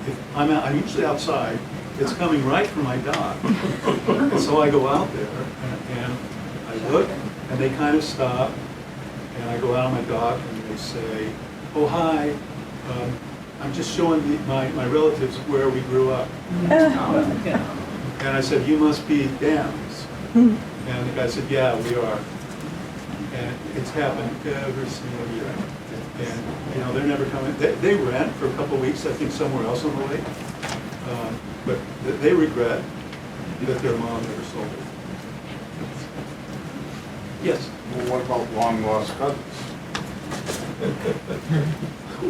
If I'm usually outside, it's coming right from my dock. And so I go out there and I look, and they kind of stop, and I go out on my dock and they say, oh, hi, I'm just showing my relatives where we grew up. And I said, you must be Downs. And the guy said, yeah, we are. And it's happened every single year. And, you know, they're never coming. They rent for a couple of weeks, I think, somewhere else on the lake. But they regret that their mom never sold it. Yes? Well, what about long-lost cousins?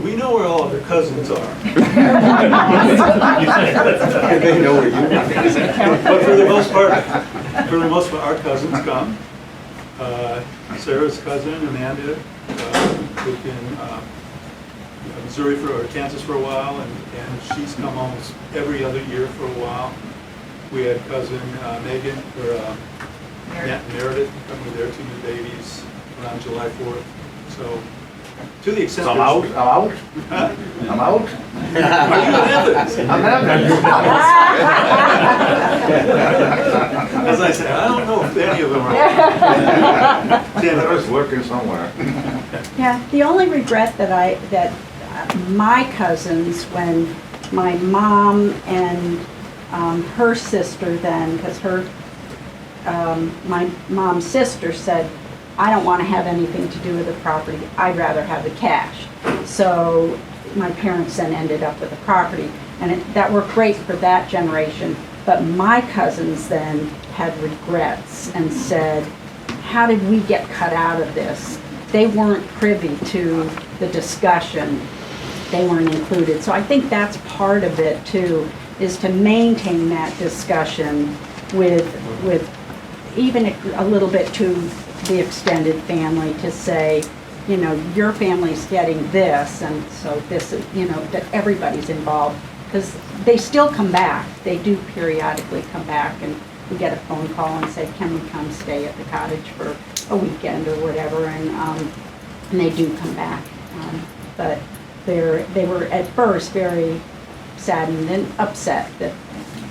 We know where all of their cousins are. They know where you are. But for the most part, our cousins come. Sarah's cousin, Amanda, lived in Missouri or Kansas for a while, and she's come almost every other year for a while. We had cousin Megan, or Meredith, come with their 2 new babies around July 4th. So, to the extent So I'm out? Huh? I'm out? Are you in Evans? I'm Evans. As I said, I don't know if any of them are. I was looking somewhere. Yeah, the only regret that my cousins, when my mom and her sister then, because my mom's sister said, I don't want to have anything to do with the property, I'd rather have the cash. So my parents then ended up with the property, and that worked great for that generation. But my cousins then had regrets and said, how did we get cut out of this? They weren't privy to the discussion. They weren't included. So I think that's part of it too, is to maintain that discussion with even a little bit to the extended family, to say, you know, your family's getting this, and so this is, you know, that everybody's involved. Because they still come back. They do periodically come back, and we get a phone call and say, can we come stay at the cottage for a weekend or whatever, and they do come back. But they were at first very saddened and upset that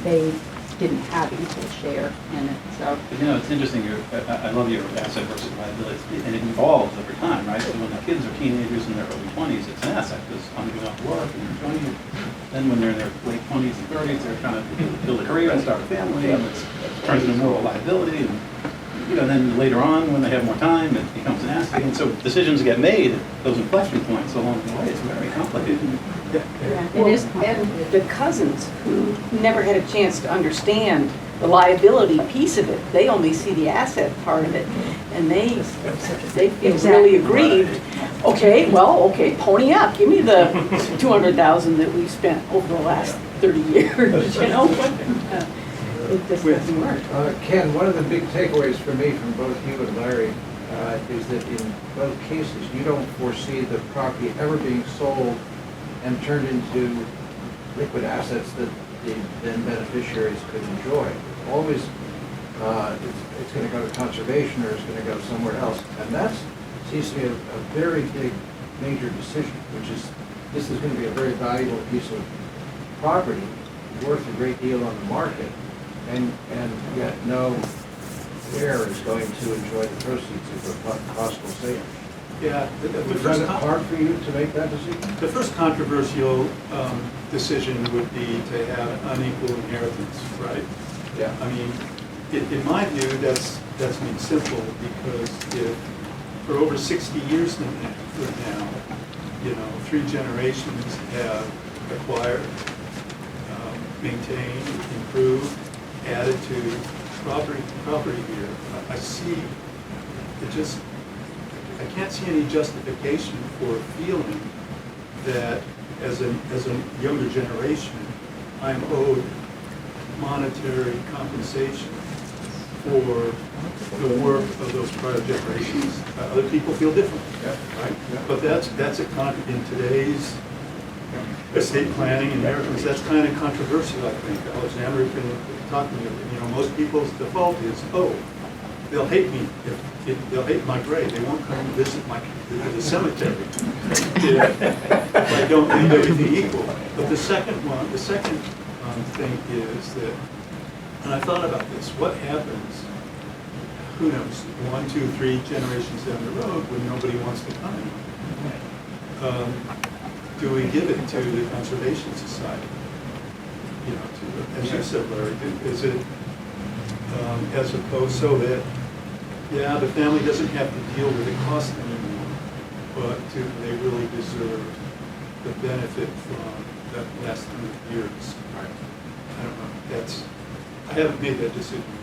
they didn't have equal share in it, so. You know, it's interesting, I love your asset versus liability, and it evolves over time, right? So when the kids are teenagers in their early 20s, it's an asset, because I'm going off to work, and they're 20. Then when they're in their late 20s and 30s, they're trying to build a career and start a family, and it turns into more of a liability, and you know, then later on, when they have more time, it becomes an asset. And so decisions get made at those inflection points along the way. It's very complicated. It is. And the cousins who never had a chance to understand the liability piece of it, they only see the asset part of it, and they feel really aggrieved. Okay, pony up, give me the $200,000 that we've spent over the last 30 years, you know? It just doesn't work. Ken, one of the big takeaways for me from both you and Larry is that in both cases, you don't foresee the property ever being sold and turned into liquid assets that the then beneficiaries could enjoy. Always, it's going to go to conservation, or it's going to go somewhere else. And that seems to be a very big, major decision, which is, this is going to be a very valuable piece of property, worth a great deal on the market, and yet no heir is going to enjoy the proceeds of a possible sale. Yeah. Was it hard for you to make that decision? The first controversial decision would be to have unequal inheritance, right? Yeah. I mean, in my view, that's made simple, because if for over 60 years now, you know, 3 generations have acquired, maintained, improved, added to property here. I see, I can't see any justification for feeling that as a younger generation, I'm owed monetary compensation for the work of those prior generations. Other people feel differently, right? But that's in today's estate planning and inheritance, that's kind of controversial, I think. Alexander can talk to me, you know, most people's default is, oh, they'll hate me if they'll hate my grave. They won't come visit the cemetery if I don't leave everything equal. But the second thing is that, and I thought about this, what happens, who knows, 1, 2, 3 generations down the road when nobody wants to come anymore? Do we give it to the Conservation Society? You know, as you said, Larry, is it as opposed so that, yeah, the family doesn't have to deal with the cost anymore, but they really deserve the benefit from that last 100 years? I don't know. I haven't made that decision yet.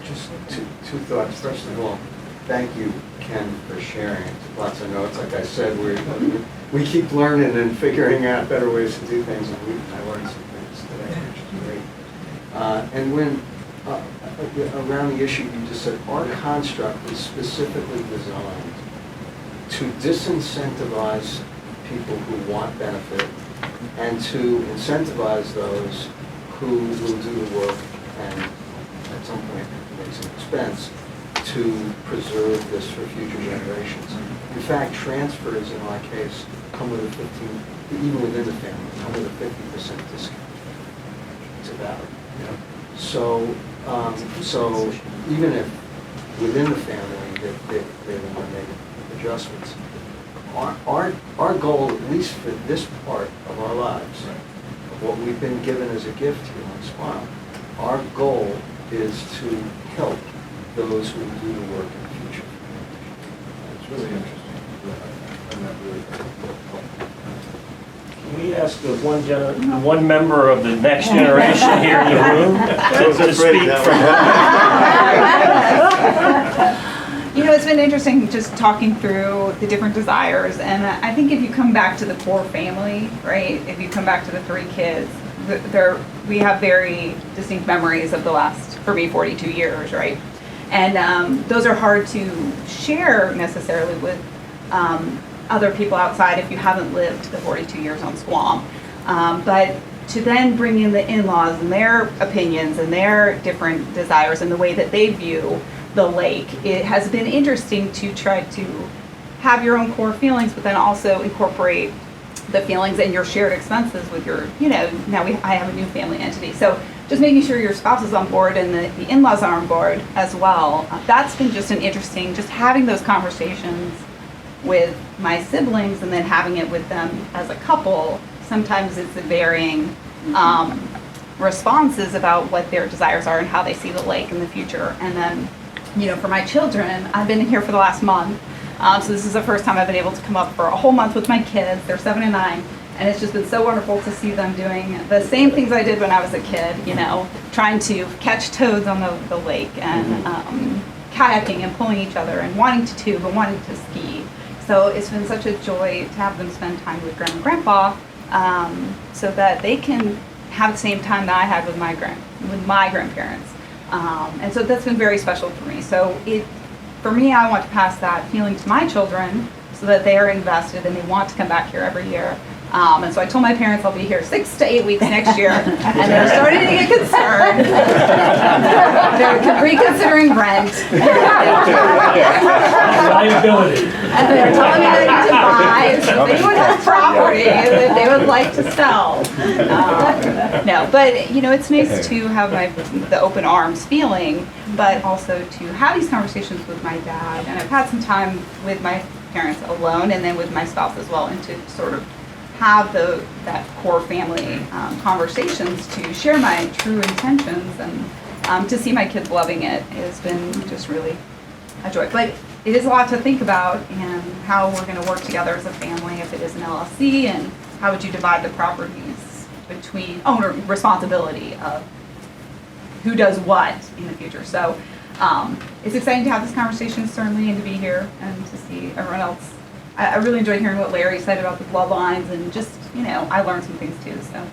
Just two thoughts. First of all, thank you, Ken, for sharing lots of notes. Like I said, we keep learning and figuring out better ways to do things, and I learned some things today, which is great. And when around the issue you just said, our construct is specifically designed to disincentivize people who want benefit and to incentivize those who will do the work and at some point make some expense to preserve this for future generations. In fact, transfers in our case come with a even within the family, come with a 50% discount. It's about it. So even if within the family they want to make adjustments, our goal, at least for this part of our lives, of what we've been given as a gift here on Smile, our goal is to help those who do the work in the future. It's really interesting. Can we ask the one member of the next generation here in the room to speak for You know, it's been interesting just talking through the different desires, and I think if you come back to the core family, right, if you come back to the 3 kids, we have very distinct memories of the last, for me, 42 years, right? And those are hard to share necessarily with other people outside if you haven't lived the 42 years on Squam. But to then bring in the in-laws and their opinions and their different desires and the way that they view the lake, it has been interesting to try to have your own core feelings, but then also incorporate the feelings and your shared expenses with your, you know, I have a new family entity. So just making sure your spouse is on board and the in-laws are on board as well. That's been just an interesting, just having those conversations with my siblings and then having it with them as a couple. Sometimes it's the varying responses about what their desires are and how they see the lake in the future. And then, you know, for my children, I've been here for the last month. So this is the first time I've been able to come up for a whole month with my kids. They're 7 and 9. And it's just been so wonderful to see them doing the same things I did when I was a kid, you know, trying to catch toads on the lake and kayaking and pulling each other and wanting to tube and wanting to ski. So it's been such a joy to have them spend time with Grandma and Grandpa so that they can have the same time that I had with my grandparents. And so that's been very special for me. So for me, I want to pass that feeling to my children so that they are invested and they want to come back here every year. And so I told my parents I'll be here 6 to 8 weeks next year, and they're starting to get concerned. They're reconsidering rent. Liability. And they're telling me they need to buy, so if anyone has property that they would like to sell. No, but you know, it's nice to have the open arms feeling, but also to have these conversations with my dad. And I've had some time with my parents alone, and then with my spouse as well, and to sort of have that core family conversations to share my true intentions and to see my kids loving it has been just really a joy. But it is a lot to think about, and how we're going to work together as a family if it is an LLC, and how would you divide the properties between owner responsibility of who does what in the future. So it's exciting to have this conversation, certainly, and to be here and to see everyone else. I really enjoyed hearing what Larry said about the bloodlines, and just, you know, I learned some things too, so.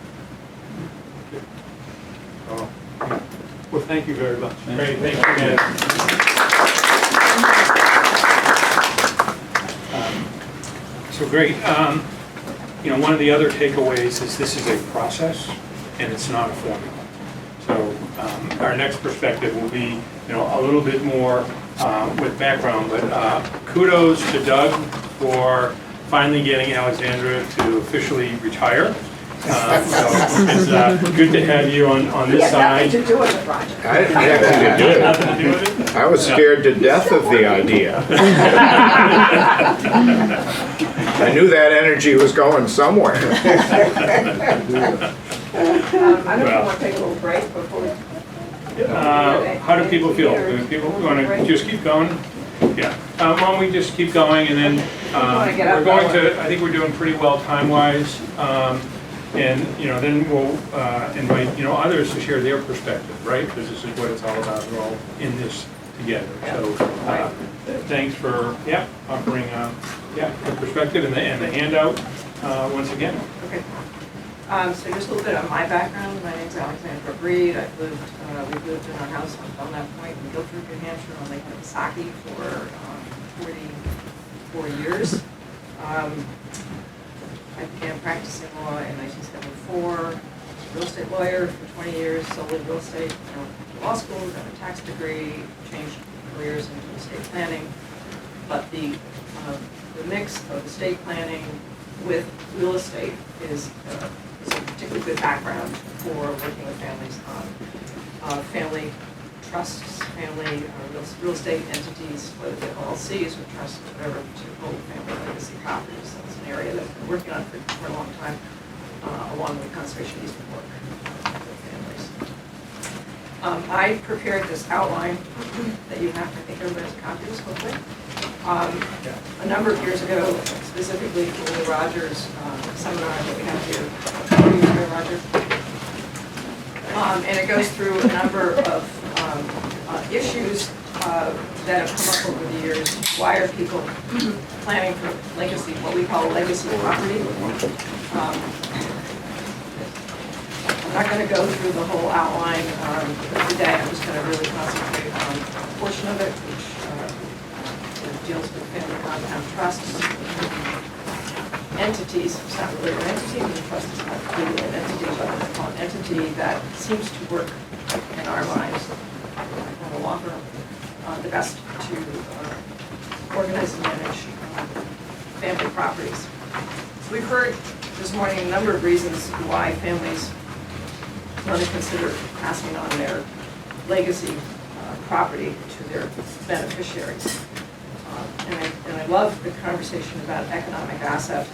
Oh, Well, thank you very much. Great, thank you, Ned. So great. You know, one of the other takeaways is this is a process and it's not a formula. So our next perspective will be, you know, a little bit more with background, but kudos to Doug for finally getting Alexandra to officially retire. So it's good to have you on this side. Nothing to do with it, Roger. I didn't have anything to do with Nothing to do with it? I was scared to death of the idea. I knew that energy was going somewhere. I don't know if you want to take a little break before we... How do people feel? Do people want to just keep going? Yeah. Why don't we just keep going, and then we're going to, I think we're doing pretty well time-wise. And, you know, then we'll invite, you know, others to share their perspective, right? Because this is what it's all about. We're all in this together. So thanks for, offering, the perspective and the handout once again. Okay. So just a little bit on my background. My name's Alexandra Breed. We've lived in our house on Belknap Point in Guilford, New Hampshire, on Lake Winnipesaukee for 44 years. I began practicing law in 1974, real estate lawyer for 20 years, sold in real estate, went to law school, got a tax degree, changed careers into estate planning. But the mix of estate planning with real estate is a particularly good background for working with families on family trusts, family real estate entities, whether they're LLCs or trusts, whatever, to hold family legacy properties. That's an area that I've been working on for a long time, along with conservation easement work with families. I prepared this outline that you have. I think everybody has a copy of this, hopefully. A number of years ago, specifically for the Rogers seminar that we have here. Roger. And it goes through a number of issues that have come up over the years. Why are people planning for legacy, what we call legacy property? I'm not going to go through the whole outline today. I'm just going to really concentrate on a portion of it, which deals with family compound trusts. Entities, it's not really an entity, the trust is not really an entity, but I call an entity that seems to work in our minds, on the law firm, the best to organize and manage family properties. So we've heard this morning a number of reasons why families want to consider passing on their legacy property to their beneficiaries. And I love the conversation about economic asset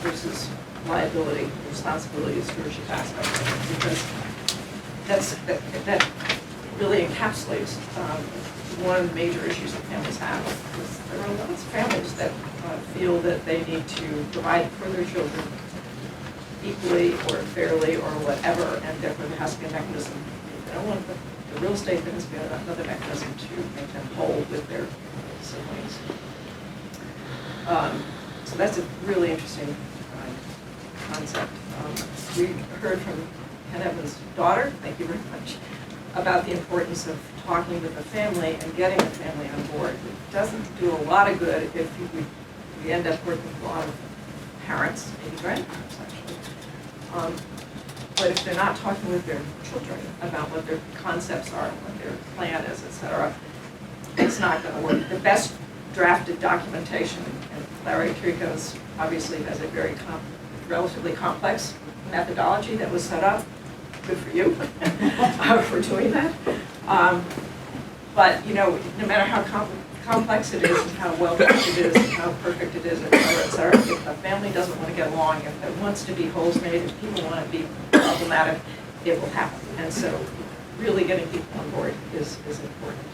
versus liability, responsibility, stewardship aspect of it, because that really encapsulates one of the major issues that families have. There are lots of families that feel that they need to provide for their children equally or fairly or whatever, and therefore there has to be a mechanism. They don't want the real estate, there has to be another mechanism to make them whole with their siblings. So that's a really interesting concept. We heard from Ken Evans' daughter, thank you very much, about the importance of talking with the family and getting the family on board. It doesn't do a lot of good if we end up working with a lot of parents, maybe grandparents actually. But if they're not talking with their children about what their concepts are, what their plan is, etc., it's not going to work. The best drafted documentation, and Larry Kirikos obviously has a very relatively complex methodology that was set up. Good for you for doing that. But, you know, no matter how complex it is and how well done it is and how perfect it is, et cetera, if a family doesn't want to get along, if there wants to be holes made, if people want to be problematic, it will happen. And so really getting people on board is important.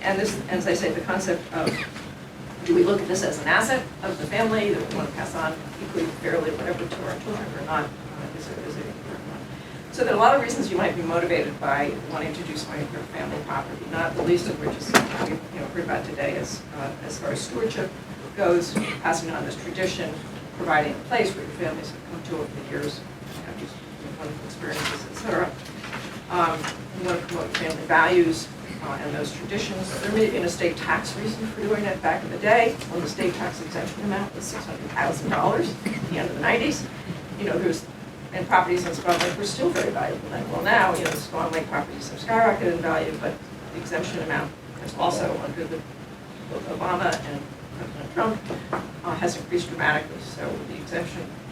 And this, as I say, the concept of, do we look at this as an asset of the family that we want to pass on equally, fairly, whatever, to our children or not, is a important one. So there are a lot of reasons you might be motivated by wanting to do something with your family property, not the least of which is what we've heard about today as far as stewardship goes, passing on this tradition, providing a place where your families have come to over the years, have these wonderful experiences, et cetera. You want to promote family values and those traditions. There may be an estate tax reason for doing it. Back in the day, when the state tax exemption amount was $600,000 at the end of the 90s, and properties in Swan Lake were still very valuable then. Well, now, the Swan Lake properties have skyrocketed in value, but the exemption amount is also under both Obama and President Trump has increased dramatically. So the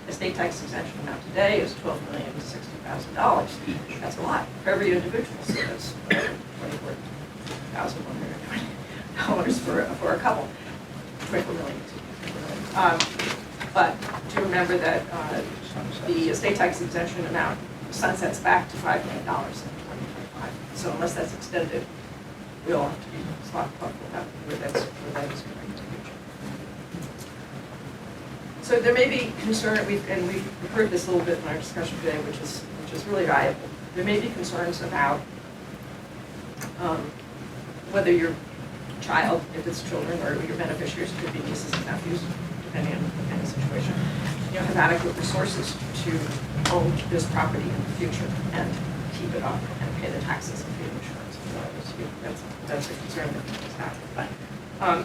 estate tax exemption amount today is $12,060,000. That's a lot for every individual. So that's $24,120 for a couple. 24 million. But to remember that the estate tax exemption amount sunsets back to $5 million in 2025. So unless that's extended, we all have to be thoughtful about where that is going to be. So there may be concern, we've heard this a little bit in our discussion today, which is really valuable. There may be concerns about whether your child, if it's children, or your beneficiaries, could be nieces and nephews, depending on the situation, have adequate resources to own this property in the future and keep it up and pay the taxes and pay the insurance. That's a concern that is happening.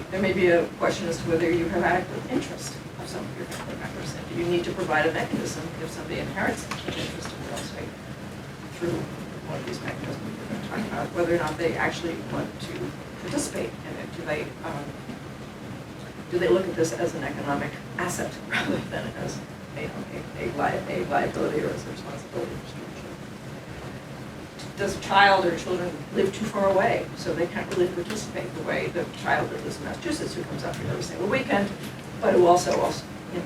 There may be a question as to whether you have adequate interest of some of your family members, and do you need to provide a mechanism if somebody inherits an interest in real estate through one of these mechanisms we're going to talk about, whether or not they actually want to participate in it. Do they look at this as an economic asset rather than as a liability or as a responsibility for stewardship? Does a child or children live too far away so they can't really participate the way the child that lives in Massachusetts who comes up here every single weekend, but who also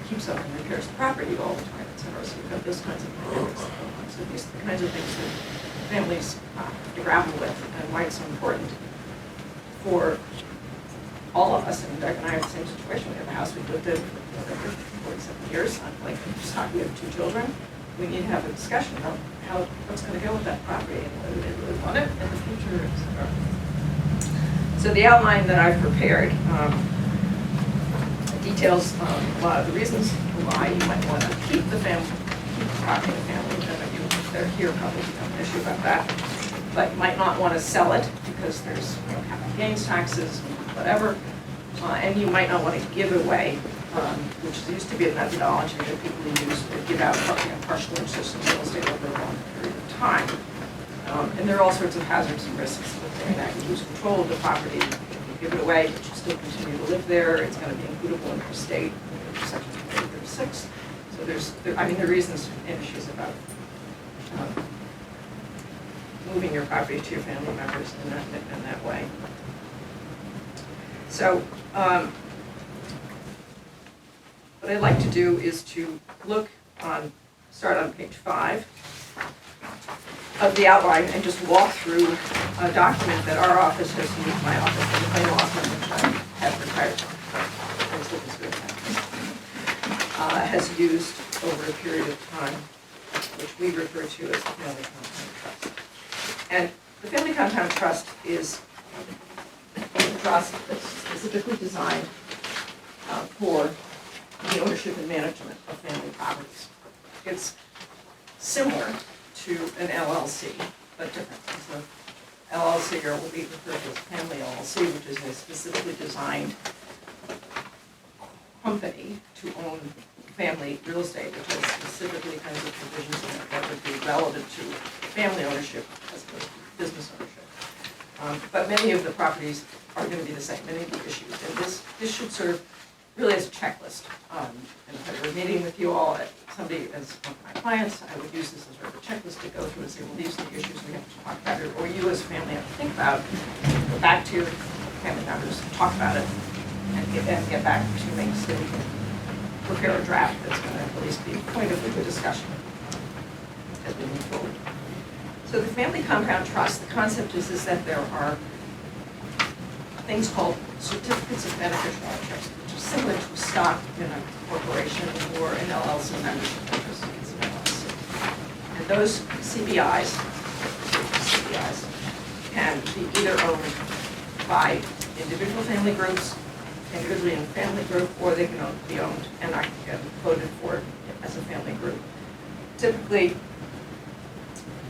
keeps up and repairs the property all the time, et cetera. So you've got those kinds of things. So these are the kinds of things that families have to grapple with, and why it's so important for all of us. And Doug and I have the same situation. We have a house we've lived in for 47 years. Like we have 2 children. We need to have a discussion about what's going to go with that property and whether they really want it in the future, et cetera. So the outline that I've prepared details a lot of the reasons why you might want to keep the property in the family. They're here probably have an issue about that. But you might not want to sell it because there's capital gains taxes, whatever. And you might not want to give away, which used to be a methodology that people used to give out partial interest in real estate over a long period of time. And there are all sorts of hazards and risks with doing that. You lose control of the property, you give it away, but you still continue to live there. It's going to be includable in your state, Section 36. So there are reasons and issues about moving your property to your family members in that way. So what I'd like to do is to start on page 5 of the outline and just walk through a document that our office has used, my office, and the claim law firm which I have retired from, has used over a period of time, which we refer to as the Family Compound Trust. And the Family Compound Trust is a trust that's specifically designed for the ownership and management of family properties. It's similar to an LLC, but different. So LLC, or will be referred to as Family LLC, which is a specifically designed company to own family real estate, which has specifically kinds of provisions in it that would be relevant to family ownership as opposed to business ownership. But many of the properties are going to be the same, many of the issues. And this should serve really as a checklist. And if I were meeting with you all, somebody as one of my clients, I would use this as sort of a checklist to go through and say, well, these are the issues we have to talk about, or you as a family have to think about, go back to your family members, talk about it, and get back to me so we can prepare a draft that's going to at least be a point of good discussion as we move forward. So the Family Compound Trust, the concept is that there are things called certificates of beneficial interest, which are similar to a stock in a corporation or an LLC membership interest against an LLC. And those CBIs can be either owned by individual family groups, individually in a family group, or they can be owned and are voted for as a family group. Typically,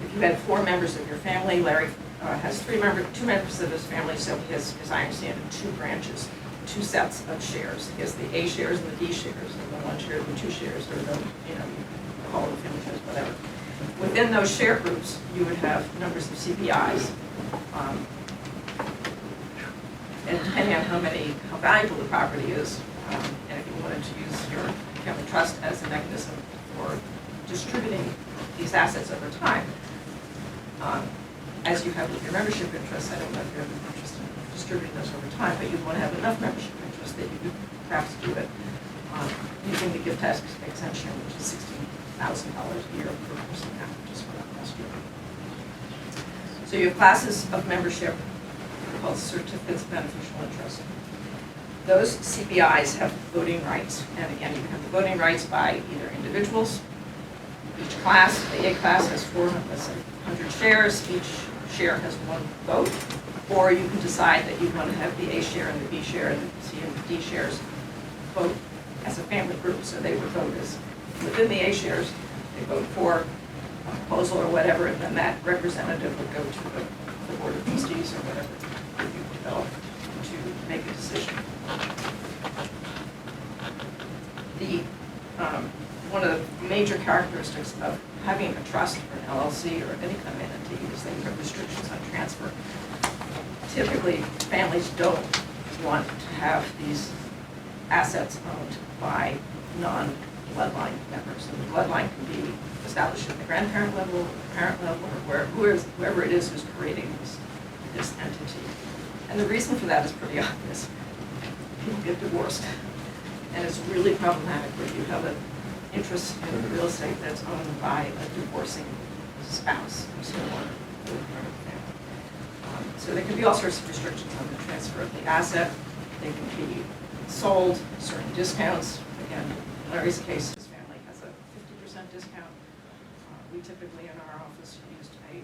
if you had 4 members of your family, Larry has 2 members of his family, so he has, as I understand it, 2 branches, 2 sets of shares. He has the A shares and the D shares, or the 1 share and the 2 shares, or the, you call them family shares, whatever. Within those share groups, you would have numbers of CBIs. And depending on how valuable the property is, and if you wanted to use your family trust as a mechanism for distributing these assets over time, as you have with your membership interests, I don't know if you have an interest in distributing those over time, but you'd want to have enough membership interest that you could perhaps do it using the gift tax exemption, which is $16,000 a year per person now, just for that last year. So you have classes of membership called certificates of beneficial interest. Those CBIs have voting rights, and again, you have the voting rights by either individuals. Each class, the A class has 400 shares, each share has 1 vote, or you can decide that you want to have the A share and the B share and the C and the D shares vote as a family group, so they would vote as, within the A shares, they vote for a proposal or whatever, and then that representative would go to the board of trustees or whatever you develop to make a decision. One of the major characteristics of having a trust or an LLC or any kind of entity is that you have restrictions on transfer. Typically, families don't want to have these assets owned by non-bloodline members. And the bloodline can be established at the grandparent level, the parent level, or whoever it is who's creating this entity. And the reason for that is pretty obvious. People get divorced. And it's really problematic when you have an interest in real estate that's owned by a divorcing spouse or someone who is part of the family. So there can be all sorts of restrictions on the transfer of the asset. They can be sold, certain discounts. Again, in Larry's case, his family has a 50% discount. We typically in our office used a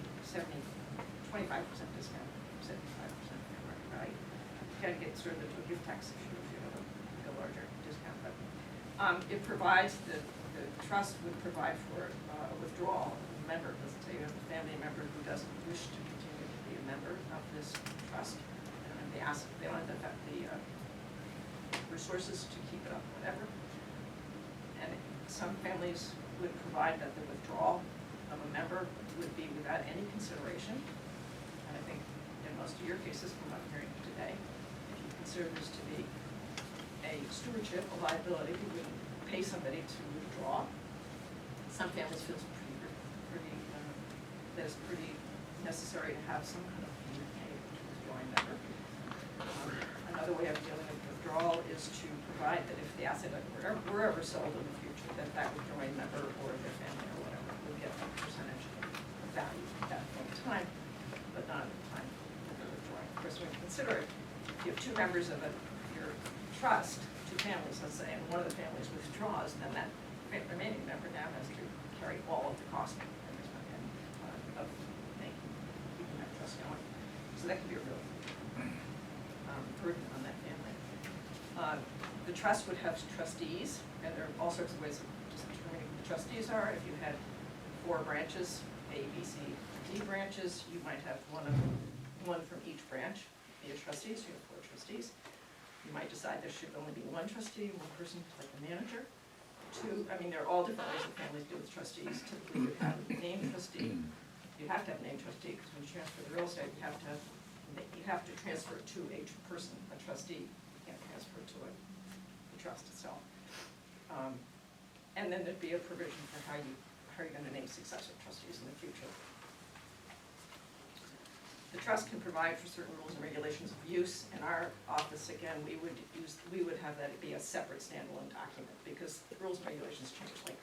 25% discount, 75% fair market value. You gotta get sort of into a gift tax issue if you have a larger discount. But it provides, the trust would provide for a withdrawal of a member. Let's say you have a family member who doesn't wish to continue to be a member of this trust, and they don't have the resources to keep it up, whatever. And some families would provide that the withdrawal of a member would be without any consideration. And I think in most of your cases, from what I'm hearing today, if you consider this to be a stewardship, a liability, you would pay somebody to withdraw. Some families feel that it's pretty necessary to have some kind of fee paid to withdrawing member. Another way of dealing with withdrawal is to provide that if the asset were ever sold in the future, that withdrawing member or their family or whatever would get a percentage of value at that point in time, but not at the time that they're withdrawing. Of course, when you consider it, if you have 2 members of your trust, 2 families, let's say, and one of the families withdraws, then that remaining member now has to carry all of the cost of keeping that trust going. So that can be a real burden on that family. The trust would have trustees, and there are all sorts of ways of determining who the trustees are. If you had 4 branches, A, B, C, D branches, you might have one from each branch be a trustee, so you have 4 trustees. You might decide there should only be 1 trustee, 1 person like the manager. 2, I mean, there are all different ways that families deal with trustees. Typically, you have a named trustee. You have to have a named trustee because when you transfer the real estate, you have to transfer it to a person, a trustee. You can't transfer it to the trust itself. And then there'd be a provision for how you're going to name successor trustees in the future. The trust can provide for certain rules and regulations of use. In our office, again, we would have that be a separate standalone document because the rules and regulations change. Like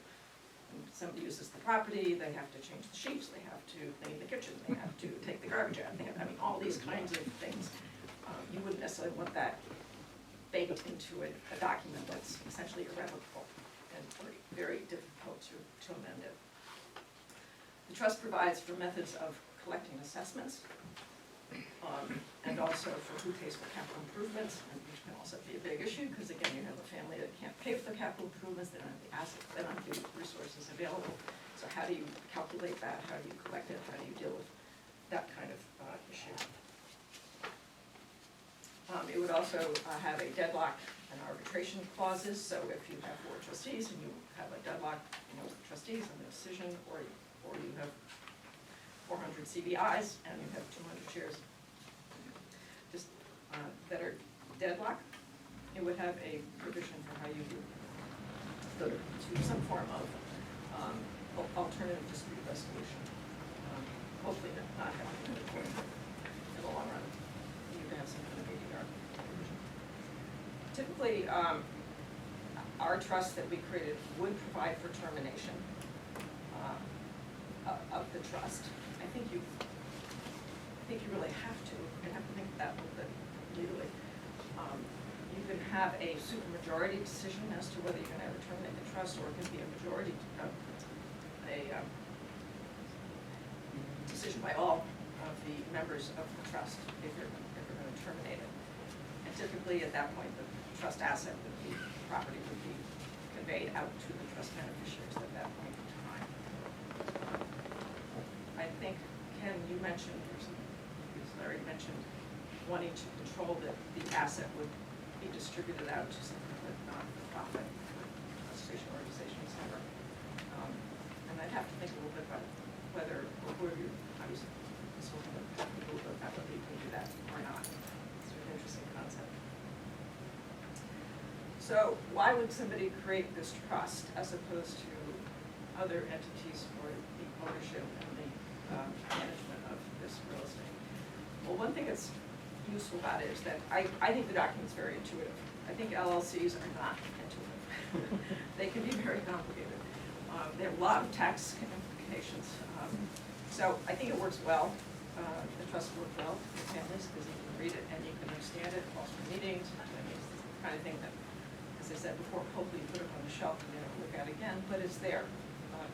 when somebody uses the property, they have to change the sheets, they have to clean the kitchen, they have to take the garbage out. All these kinds of things You wouldn't necessarily want that baked into a document that's essentially irrevocable and very difficult to amend it. The trust provides for methods of collecting assessments, and also for who pays for capital improvements, which can also be a big issue, because again, you have a family that can't pay for the capital improvements, they don't have the assets, they don't have the resources available. So how do you calculate that? How do you collect it? How do you deal with that kind of issue? It would also have a deadlock and arbitration clauses, so if you have 4 trustees and you have a deadlock, trustees and a decision, or you have 400 CBIs and you have 200 shares just that are deadlocked, it would have a provision for how you go to some form of alternative dispute resolution. Hopefully not having to court in the long run. You can have some kind of ADR provision. Typically, our trust that we created would provide for termination of the trust. I think you really have to. You have to think that legally. You can have a supermajority decision as to whether you're going to ever terminate the trust, or it can be a majority decision by all of the members of the trust if you're going to terminate it. And typically, at that point, the trust asset would be, property would be conveyed out to the trust beneficiaries at that point in time. I think, Ken, you mentioned, or Larry mentioned, wanting to control that the asset would be distributed out to some kind of non-profit conservation organization, etc. And I'd have to think a little bit about whether, or who you, obviously, this will think a little bit about whether you can do that or not. It's an interesting concept. So why would somebody create this trust as opposed to other entities for the ownership and the management of this real estate? Well, one thing that's useful about it is that I think the document's very intuitive. I think LLCs are not intuitive. They can be very complicated. They have a lot of tax implications. So I think it works well. The trust works well for families because you can read it and you can understand it, calls for meetings. It's the kind of thing that, as I said before, hopefully you put it on the shelf and you don't look at it again, but it's there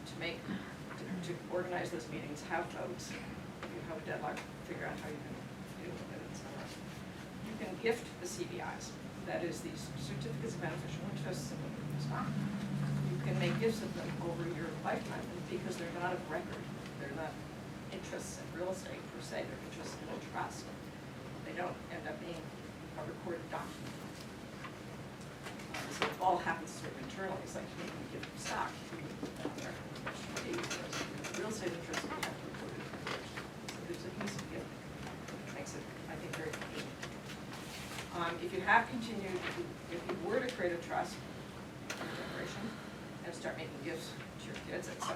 to organize those meetings, have votes. If you have a deadline, figure out how you can deal with it, etc. You can gift the CBIs, that is these certificates of beneficial interests in the stock. You can make gifts of them over your lifetime because they're not of record. They're not interests in real estate per se, they're interests in a trust. They don't end up being a recorded document. So it all happens sort of internally. It's like you can give them stock. Real estate interest, you have to record it. So there's a piece of gift which makes it, I think, very convenient. If you have continued, if you were to create a trust in a generation and start making gifts to your kids, etc.,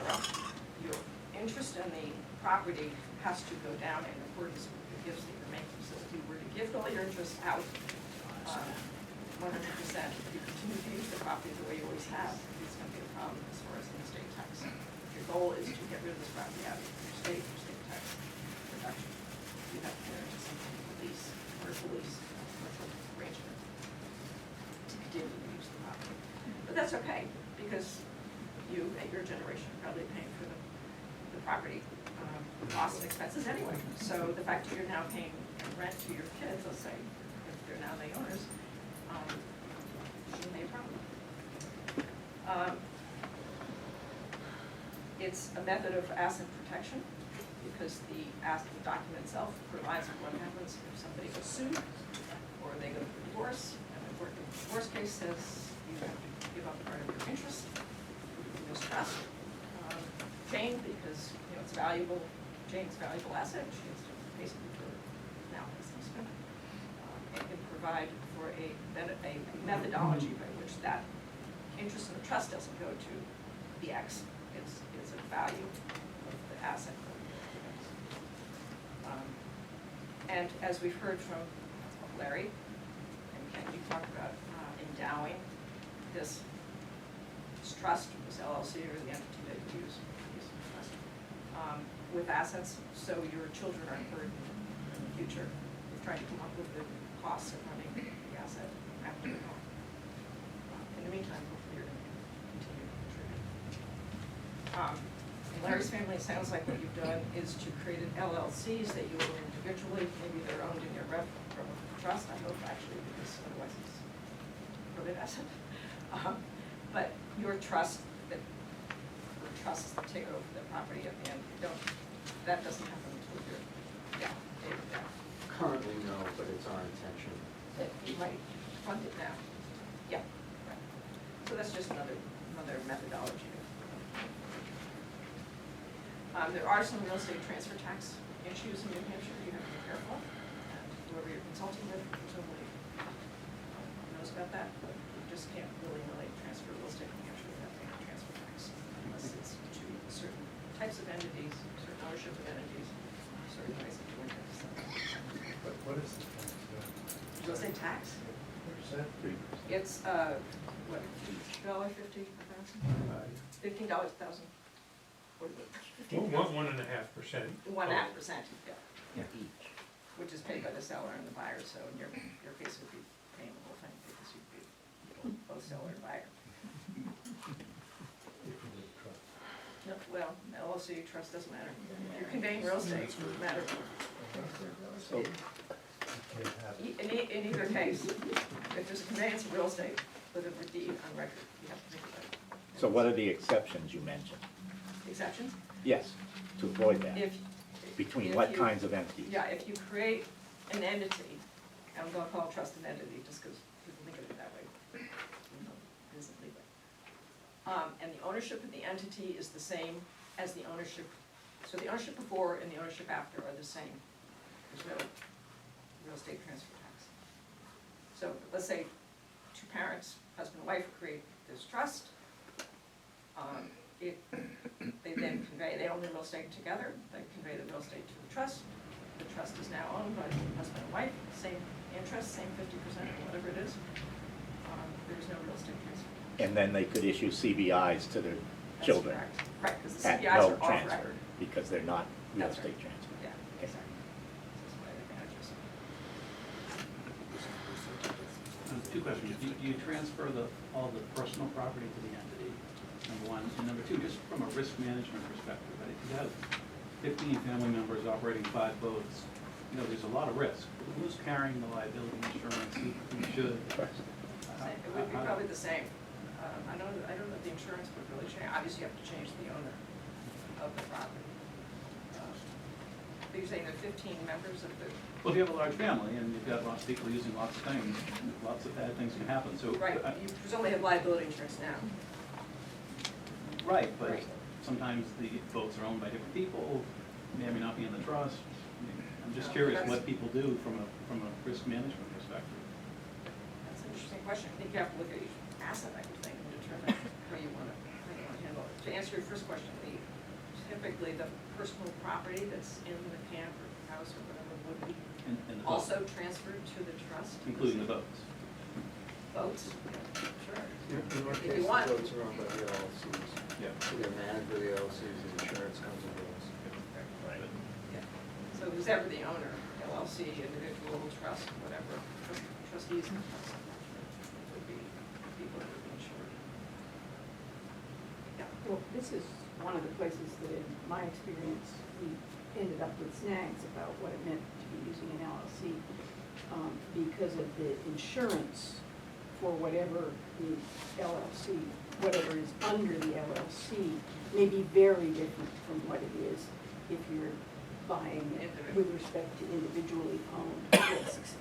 your interest in the property has to go down in accordance with the gifts that you're making. So if you were to gift all your interest out 100%, if you continue to use the property the way you always have, it's going to be a problem as far as the estate tax. If your goal is to get rid of this property out of your state tax reduction, you have to enter into some kind of lease, commercial arrangement to continue to use the property. But that's okay, because you and your generation are probably paying for the property costs and expenses anyway. So the fact that you're now paying rent to your kids, let's say, if they're now the owners, shouldn't be a problem. It's a method of asset protection because the document itself provides for what happens if somebody goes sued or they go through divorce, and the divorce case says you have to give up part of your interest in this trust. Jane, because it's valuable, Jane's valuable asset, she has to basically for now husband. It can provide for a methodology by which that interest in the trust doesn't go to the X. It's a value of the asset. And as we've heard from Larry, and Ken, you talked about endowing this trust, this LLC, or the entity that you use trust, with assets, so your children aren't burdened in the future. We're trying to come up with the costs of running the asset after the fact. In the meantime, hopefully you're going to continue to contribute. In Larry's family, it sounds like what you've done is to create LLCs that you own individually. Maybe they're owned in your trust, I hope, actually, because otherwise it's a private asset. But your trust, that the trusts that take over the property at the end, that doesn't happen until you're, David, Currently, no, but it's our intention. that you might fund it now. Yeah, right. So that's just another methodology. There are some real estate transfer tax issues in New Hampshire you have to be careful of. And whoever you're consulting with presumably knows about that, but you just can't really transfer real estate in New Hampshire without paying a transfer tax unless it's to certain types of entities, certain ownership of entities, certain ways of doing things. So, What is the tax? real estate tax? Percent? It's, what, $1.50 a thousand? $15 a thousand. What is it? 1.5%. 1.5%, yeah. Each. Which is paid by the seller and the buyer, so in your case would be paying the whole thing because you'd be both seller and buyer. No, well, LLC trust doesn't matter. If you're conveying real estate, it doesn't matter. So, In either case, if there's a conveyance of real estate with a deed on record, you have to think about it. so what are the exceptions you mentioned? Exceptions? Yes, to avoid that. Between if what you- kinds of entities? Yeah, if you create an entity, and I'm gonna call trust an entity just because people think of it that way, even though it isn't legal. And the ownership of the entity is the same as the ownership, so the ownership before and the ownership after are the same. There's no real estate transfer tax. So let's say two parents, husband and wife, create this trust. They then convey, they own the real estate together, they convey the real estate to the trust. The trust is now owned by the husband and wife, same interest, same 50% or whatever it is. There's no real estate transfer. And then they could issue CBIs to their children? That's correct. Right, because the At CBIs no are off transfer, record. because they're not real That's estate right. transfer. Yeah, Okay. exactly. That's why they're managers. Two questions. Do you transfer all the personal property to the entity, number one? And number two, just from a risk management perspective, right? If you have 15 family members operating 5 boats, there's a lot of risk. Who's carrying the liability insurance? Who should? It would be probably the same. I don't know if the insurance would really change. Obviously, you have to change the owner of the property. But you're saying there are 15 members of the... Well, if you have a large family and you've got lots of people using lots of things, lots of bad things can happen. So Right, you presumably have liability insurance now. Right, but sometimes the boats are owned by different people, may or may not be in the trust. I'm just curious what people do from a risk management perspective. That's an interesting question. I think you have to look at each asset, I would think, and determine how you want to handle it. To answer your first question, typically the personal property that's in the camp or house or whatever would be And the also transferred to the trust. including the boats. Boats, sure. In our If case, you the want. boats are owned by the LLCs. Yeah. They're managed by the LLCs, the insurance comes with us. Right. Yeah. So who's ever the owner, LLC, individual, trust, whatever, trustees and trust, would be people who would be insured. Yeah. Well, this is one of the places that in my experience, we ended up with snags about what it meant to be using an LLC because of the insurance for whatever the LLC, whatever is under the LLC may be very different from what it is if you're buying it with respect to individually owned risks.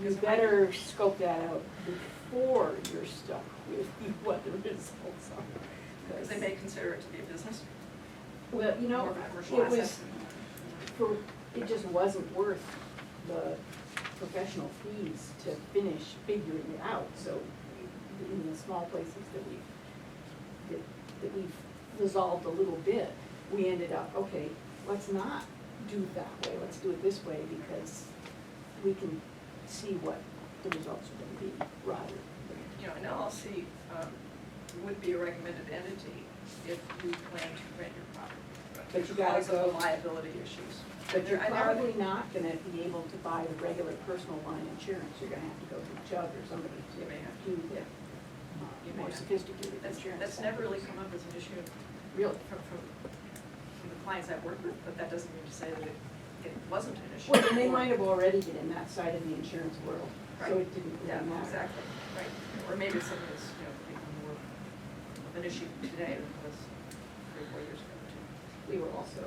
You better scope that out before you're stuck with what the results are. Because they may consider it to be a business. Well, More of a commercial it was, asset. it just wasn't worth the professional fees to finish figuring it out. So in the small places that we've resolved a little bit, we ended up, okay, let's not do it that way. Let's do it this way because we can see what the results are going to be rather than. An LLC would be a recommended entity if you plan to rent your property. But you gotta because of the go, liability issues. but you're I never- probably not gonna be able to buy the regular personal line insurance. You're gonna have to go to Chubb or somebody You may have to do the You may more have. sophisticated insurance. That's never really come up as an issue Really? from the clients I've worked with, but that doesn't mean to say that it wasn't an issue. Well, then they might have already been in that side of the insurance world, so Right. it didn't Yeah, really matter. exactly, right. Or maybe it's something that's, become more of an issue today than it was 3 or 4 years ago, too. We were also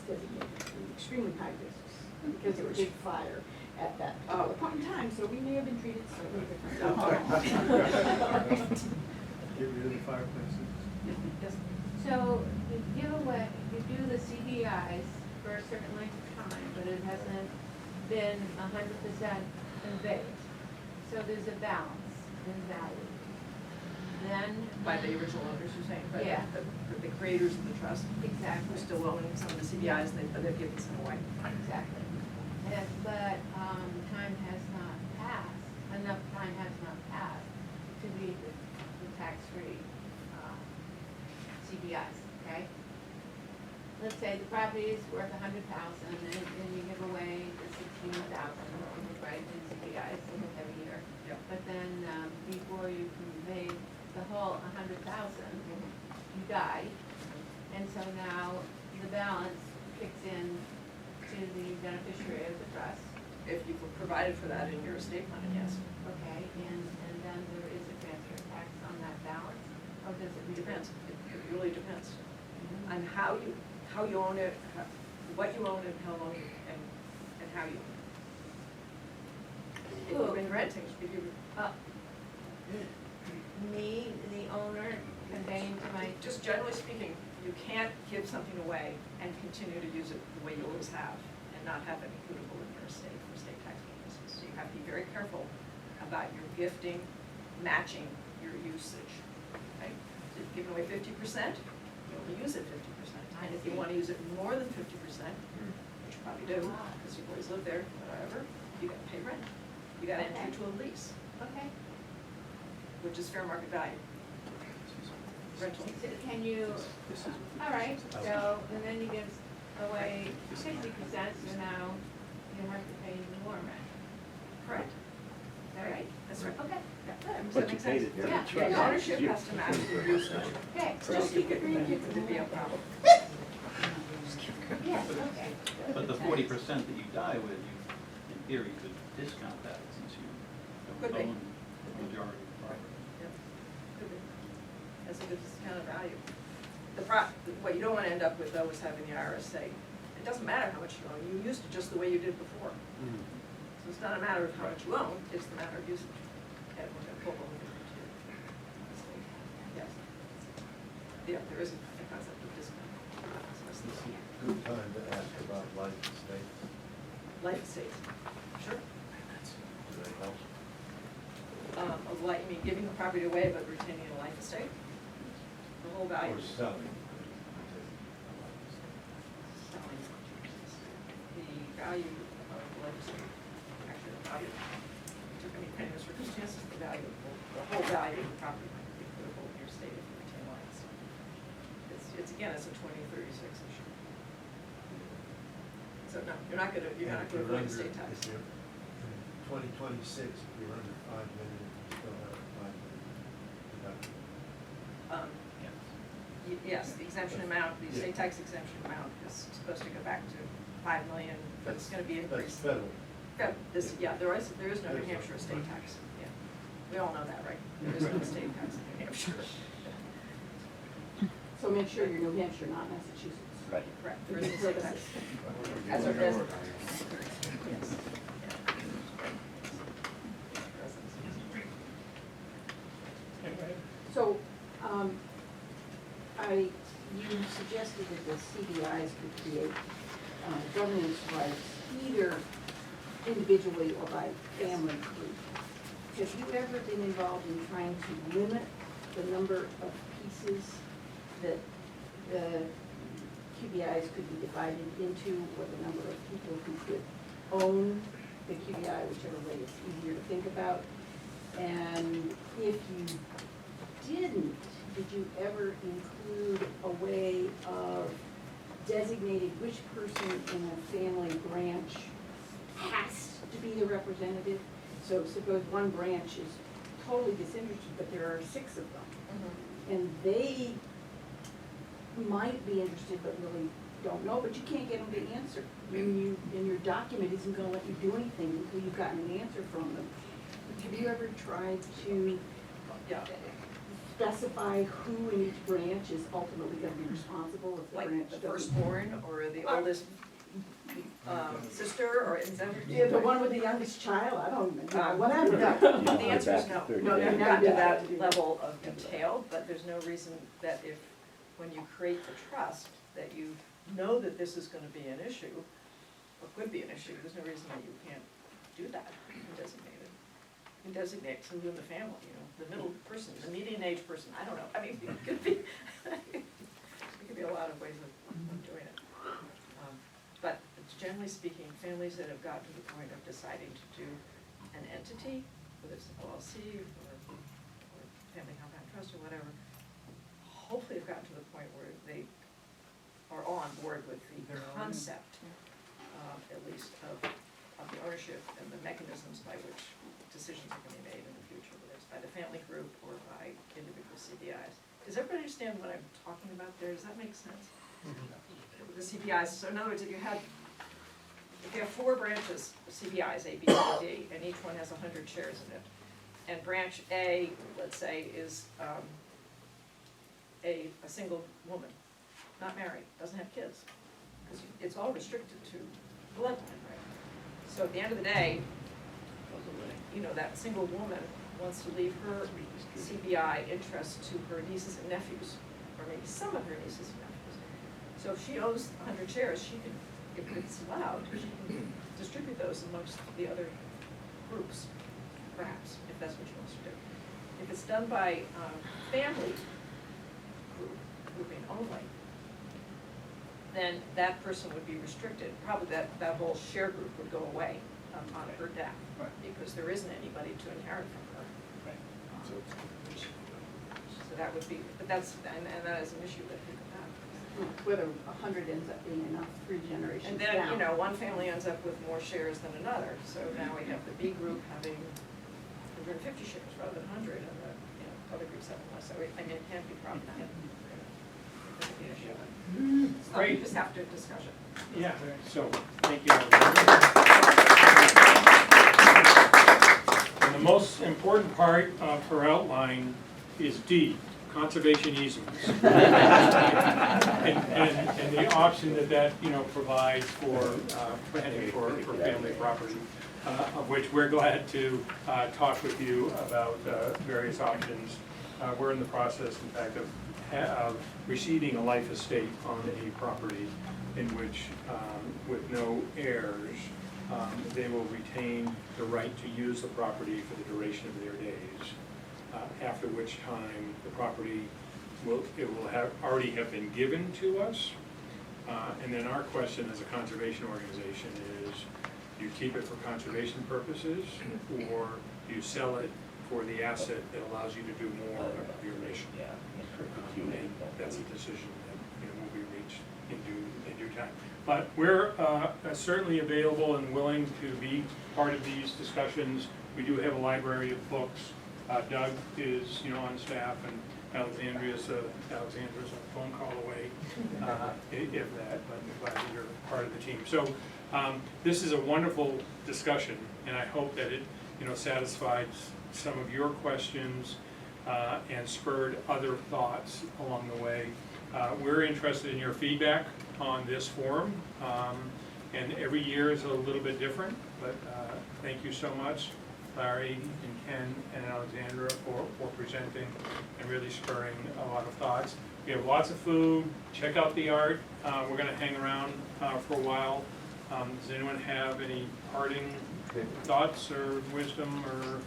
designated to be extremely high risks because there was a big fire at that particular point in time, so we may have been treated slightly differently. Get rid of the fireplaces. Yes. So you give away, you do the CDIs for a certain length of time, but it hasn't been 100% conveyed. So there's a balance in value. Then. By the original owners, you're saying, but Yeah. the creators of the trust, Exactly. who still owning some of the CDIs, but they've given some away. Exactly. But time has not passed, enough time has not passed to be the tax-free CDIs, okay? Let's say the property is worth $100,000 and you give away the $16,000, right, in CDIs every year. Yep. But then before you convey the whole $100,000, you die. And so now the balance kicks in to the beneficiary of the trust. If you've provided for that in your estate plan, yes. Okay, and then there is a transfer tax on that balance, or does it? It depends. It really depends on how you own it, what you own, and how long, and how you. If you've been renting, if you. Me, the owner, conveying to my. Just generally speaking, you can't give something away and continue to use it the way you always have, and not have it includable in your estate for estate tax purposes. So you have to be very careful about your gifting matching your usage. Okay? So if you're giving away 50%, you only use it 50%. And if you want to use it more than 50%, which you probably do, because you've always lived there, whatever, you got to pay rent. You got to enter into a lease, Okay. which is fair market value. Rental. Can you, all right, so, and then you give away 50%, so now you have to pay more rent. Correct. All right? That's right. Okay. Does But that you make sense? paid it during the Yeah, trust. the ownership has to match your usage. Okay. Just keep it, to be a problem. Yes, okay. But the 40% that you die with, you, in theory, could discount that since you Could don't be. own the majority of the property. Could be. That's a good discounted value. What you don't want to end up with, though, is having the IRS say, it doesn't matter how much you own, you used it just the way you did before. So it's not a matter of how much you own, it's the matter of usage. And we're going to pull over to yes. Yeah, there is a concept of discount. Good time to ask about life estates. Life estates, sure. Do they help? Of like, you mean giving the property away but retaining a life estate? The whole value. Or selling? Selling. The value of the life estate, actually the value, took any kind of circumstances, the value, the whole value of the property might be equitable in your state if you retain life estate. It's again, it's a 2036 issue. So no, you're not gonna avoid estate tax. If you're in 2026, if you're under 5 million, you still have a 5 million deductible. Yes, the exemption amount, the estate tax exemption amount is supposed to go back to 5 million, but it's gonna be That's increased. federal. Yeah, there is no New Hampshire estate tax, yeah. We all know that, right? There is no estate tax in New Hampshire. So make sure you're New Hampshire, not Massachusetts. Right. Correct, there is an estate tax. As a resident. Yes. So, you suggested that the CDIs could create governance rights either individually or by family group. Have you ever been involved in trying to limit the number of pieces that the QBIs could be divided into, or the number of people who could own the QBI, whichever way it's easier to think about? And if you didn't, did you ever include a way of designated which person in a family branch has to be the representative. So suppose one branch is totally disinterested, but there are 6 of them. And they might be interested but really don't know, but you can't get them to answer. And your document isn't gonna let you do anything until you've gotten an answer from them. Have you ever tried to specify who in each branch is ultimately gonna be responsible if the branch Like the doesn't? firstborn or the oldest sister, or is that? Yeah, the one with the youngest child, I don't know, whatever. No, the answer is no. No, You you've haven't never gotten to done that that. level of detail, but there's no reason that if, when you create the trust, that you know that this is gonna be an issue, or could be an issue, there's no reason that you can't do that, and designate it. You designate who in the family, you know, the middle person, the median age person, I don't know, I mean, it could be, it could be a lot of ways of doing it. But generally speaking, families that have gotten to the point of deciding to do an entity, whether it's an LLC or family compound trust or whatever, hopefully have gotten to the point where they are on board with the concept, at least of the ownership and the mechanisms by which decisions are going to be made in the future, whether it's by the family group or by individual CBIs. Does everybody understand what I'm talking about there? Does that make sense? The CBIs, so in other words, if you have 4 branches of CBIs, A, B, C, D, and each one has 100 shares in it, and branch A, let's say, is a single woman, not married, doesn't have kids, because it's all restricted to bloodline, right? So at the end of the day, you know, that single woman wants to leave her CBI interest to her nieces and nephews, or maybe some of her nieces and nephews. So if she owns 100 shares, she can, if it's allowed, she can distribute those amongst the other groups, perhaps, if that's what she wants to do. If it's done by family grouping only, then that person would be restricted. Probably that whole share group would go away on her death, because there isn't anybody to inherit from her. So that would be, but that's, and that is an issue that people have. Whether 100 ends up being enough 3 generations And down. then, you know, one family ends up with more shares than another, so now we have the B group having 150 shares rather than 100, and the other groups having less, so I mean, it can be problematic. It can be an issue. So Great. we just have to discuss it. Yeah, so, thank you. And the most important part of her outline is D, conservation easements. And the option that provides for planning for family property, of which we're glad to talk with you about various options. We're in the process, in fact, of receiving a life estate on a property in which, with no heirs, they will retain the right to use the property for the duration of their days, after which time the property will already have been given to us. And then our question as a conservation organization is, do you keep it for conservation purposes, or do you sell it for the asset that allows you to do more of your mission? And that's a decision that will be reached in due time. But we're certainly available and willing to be part of these discussions. We do have a library of books. Doug is on staff, and Alexandra's a phone call away, if that, but I'm glad that you're part of the team. So this is a wonderful discussion, and I hope that it satisfied some of your questions and spurred other thoughts along the way. We're interested in your feedback on this forum, and every year is a little bit different, but thank you so much, Larry and Ken and Alexandra, for presenting and really spurring a lot of thoughts. We have lots of food. Check out the art. We're going to hang around for a while. Does anyone have any parting thoughts or wisdom or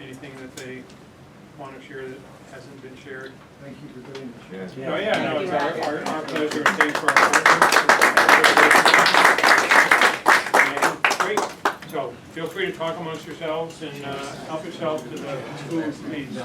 anything that they want to share that hasn't been shared? Thank you for doing this. Oh yeah, no, it's our pleasure, and thanks for our work. Great. So feel free to talk amongst yourselves and help yourself to the food, please.